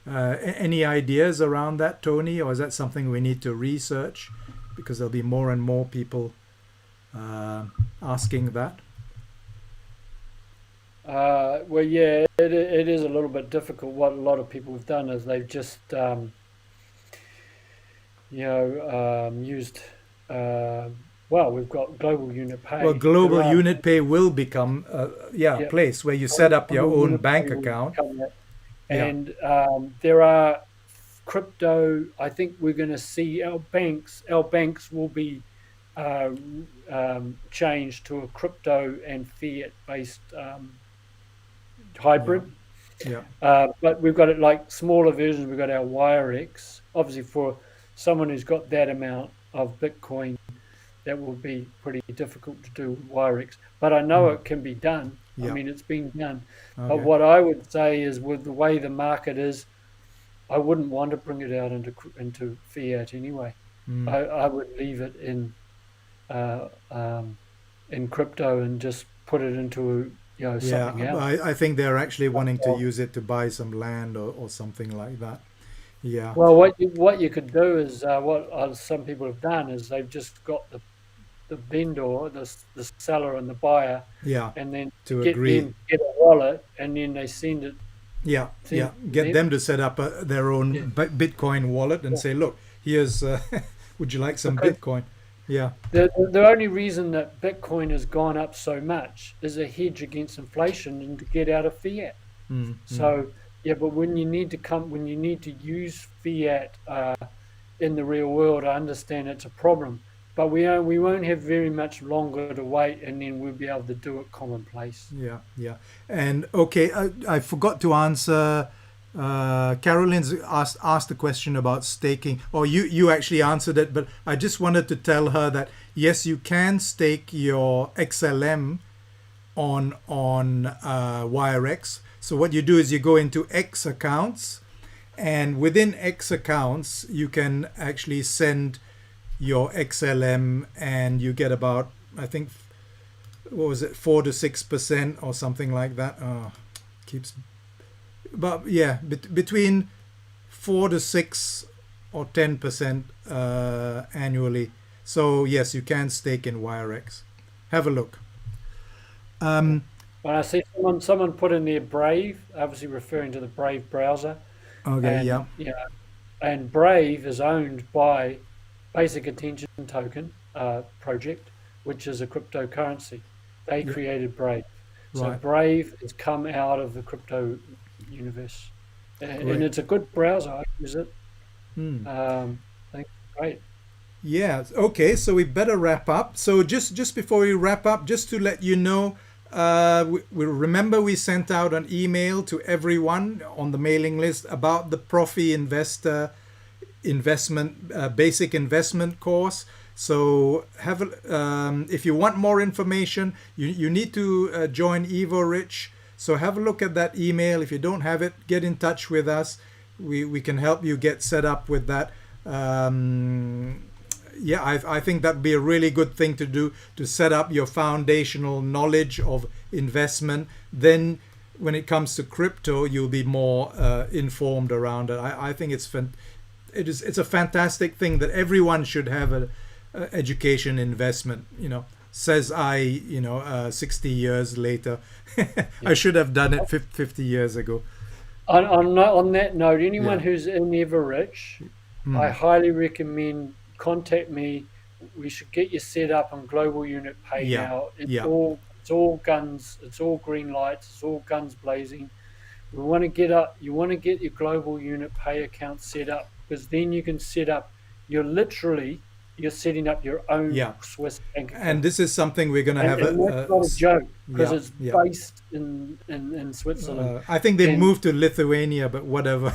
Any ideas around that, Tony, or is that something we need to research? Because there'll be more and more people asking that. Well, yeah, it is a little bit difficult. What a lot of people have done is they've just, used. We've got global unit pay. Well, global unit pay will become a place where you set up your own bank account. And there are crypto. I think we're going to see our banks will be changed to a crypto and fiat based hybrid. But we've got it like smaller versions. We've got our WireX. Obviously, for someone who's got that amount of Bitcoin, that will be pretty difficult to do with WireX. But I know it can be done. I mean, it's been done. Okay. But what I would say is, with the way the market is, I wouldn't want to bring it out into fiat anyway. I would leave it in crypto and just put it into something else. I think they're actually wanting to use it to buy some land or something like that. Yeah. Well, what you could do is what some people have done is they've just got the vendor, the seller, and the buyer, and then to get a wallet, and then they send it. Get them to set up their own Bitcoin wallet and say, look, here's would you like some Bitcoin? The only reason that Bitcoin has gone up so much is a hedge against inflation and to get out of fiat. So but when you need to use fiat in the real world, I understand it's a problem, but we won't have very much longer to wait, and then we'll be able to do it commonplace. And okay, I forgot to answer. Caroline's asked a question about staking, or you actually answered it, but I just wanted to tell her that yes, you can stake your XLM on WireX. So what you do is you go into X accounts, and within X accounts you can actually send your XLM, and you get about, I think, what was it, 4 to 6% or something like that. Keeps, but yeah, between 4 to 6 or 10% annually. So yes, you can stake in YRX. Have a look. When I see someone put in there Brave, obviously referring to the Brave browser, Okay, and yeah, and Brave is owned by Basic Attention Token project, which is a cryptocurrency. They yeah, created Brave, so right, Brave has come out of the crypto universe, and great. it's a good browser. I use it. Hmm. I think it's great. Yeah. Okay. So we better wrap up. So just before we wrap up, just to let you know, we remember we sent out an email to everyone on the mailing list about the Profi Investor investment basic investment course. So if you want more information, you need to join Evo Rich. So have a look at that email. If you don't have it, get in touch with us. We can help you get set up with that. Yeah, I think that'd be a really good thing to do, to set up your foundational knowledge of investment. Then when it comes to crypto, you'll be more informed around it. I think it's a fantastic thing that everyone should have a education investment, says I, 60 years later. I should have done it 50 years ago. On that note, anyone Yeah. who's in Everrich, I Mm. highly recommend contact me. We should get you set up on Global Unit Pay Yeah. now. Yeah. It's all guns, it's all green lights, it's all guns blazing. We want to get up. You want to get your Global Unit Pay account set up, because then you can set up. You're setting up your own Yeah. Swiss bank And account, this is something we're going to have and that's not a joke, because yeah. it's Yeah. based in Switzerland. I think they And moved to Lithuania, but whatever.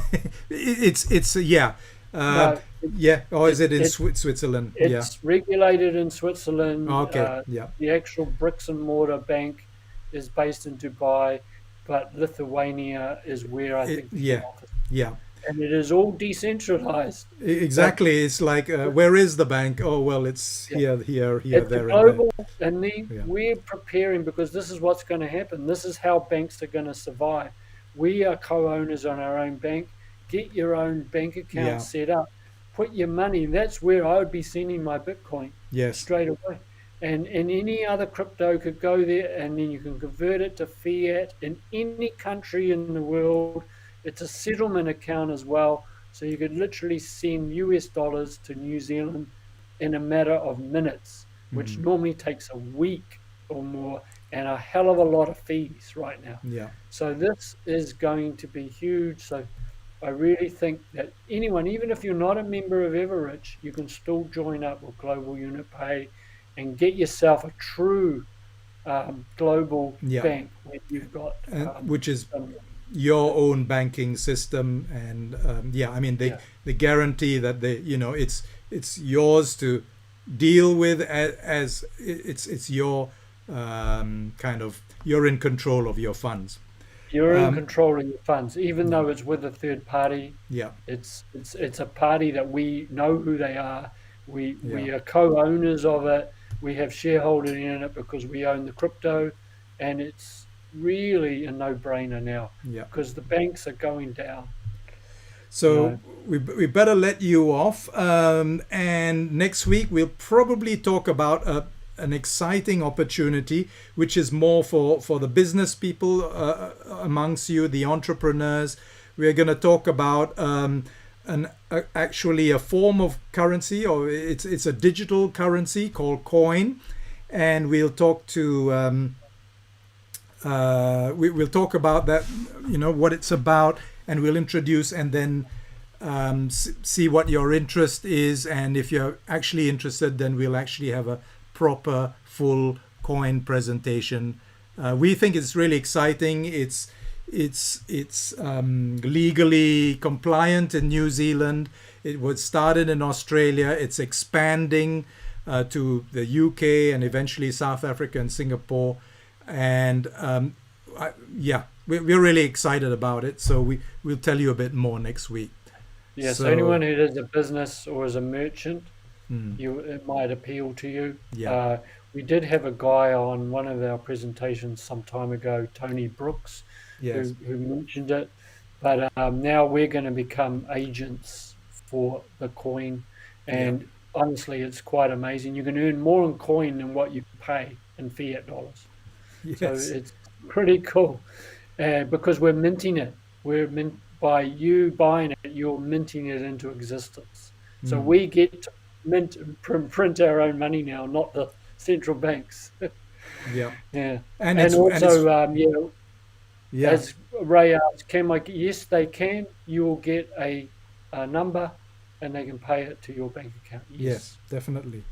It's yeah. no, Yeah. Or is it in it, Switzerland? Yeah. it's regulated in Switzerland. Okay. Yeah. The actual bricks and mortar bank is based in Dubai, but Lithuania is where I think the head Yeah. office. Yeah. And it is all decentralized. But Exactly. It's like, where is the bank? Oh, well, it's yeah, here, it's a there, and there. global, and Yeah. we're preparing, because this is what's going to happen. This is how banks are going to survive. We are co-owners on our own bank. Get your own bank account Yeah. set up. Put your money. That's where I would be sending my Bitcoin Yes. straight away. And any other crypto could go there, and then you can convert it to fiat in any country in the world. It's a settlement account as well. So you could literally send US dollars to New Zealand in a matter of minutes, which Mm. normally takes a week or more, and a hell of a lot of fees right now. Yeah. So this is going to be huge. So I really think that anyone, even if you're not a member of Everrich, you can still join up with Global Unit Pay and get yourself a true global Yeah. bank where you've got And which is some, your own banking system, and yeah, I mean yeah, they guarantee that it's yours to deal with, as it's your kind of, you're in control of your funds. you're in Um, control of your funds, even though it's with a third party. yeah. It's a party that we know who they are. We Yeah. are co-owners of it. We have shareholders in it because we own the crypto, and it's really a no-brainer now, Yeah. because the banks are going down. So You know, we better let you off. And next week we'll probably talk about an exciting opportunity, which is more for the business people amongst you, the entrepreneurs. We're going to talk about actually a form of currency, or it's a digital currency called coin, and we'll talk to. We'll talk about that, what it's about, and we'll introduce, and then see what your interest is. And if you're actually interested, then we'll actually have a proper full coin presentation. We think it's really exciting. It's legally compliant in New Zealand. It was started in Australia. It's expanding to the UK and eventually South Africa and Singapore. And yeah, we're really excited about it. So we'll tell you a bit more next week. yeah. So So anyone who does a business or is a merchant, it might appeal to you. Yeah. We did have a guy on one of our presentations some time ago, Tony Brooks, Yes. who mentioned it. But now we're going to become agents for the coin. Yeah. And honestly, it's quite amazing. You can earn more in coin than what you pay in fiat dollars. So Yes. it's pretty cool because we're minting it. By you buying it, you're minting it into existence. So we get to mint and print our own money now, not the central banks. Yeah. Yeah, And and also, yeah. as Ray asked, yes, they can. You will get a number, and they can pay it to your bank account. Yes, definitely.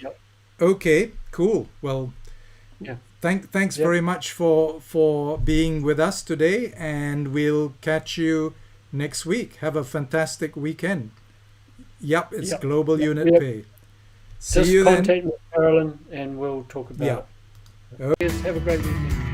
Yep. Okay, cool. Well, Yeah. thanks Yep. very much for being with us today, and we'll catch you next week. Have a fantastic weekend. Yep, it's Yep. Global Yep. Unit Yep. Pay. See Just you then. contact me, Carolyn, and we'll talk about Yeah. it. Yes, have a great weekend.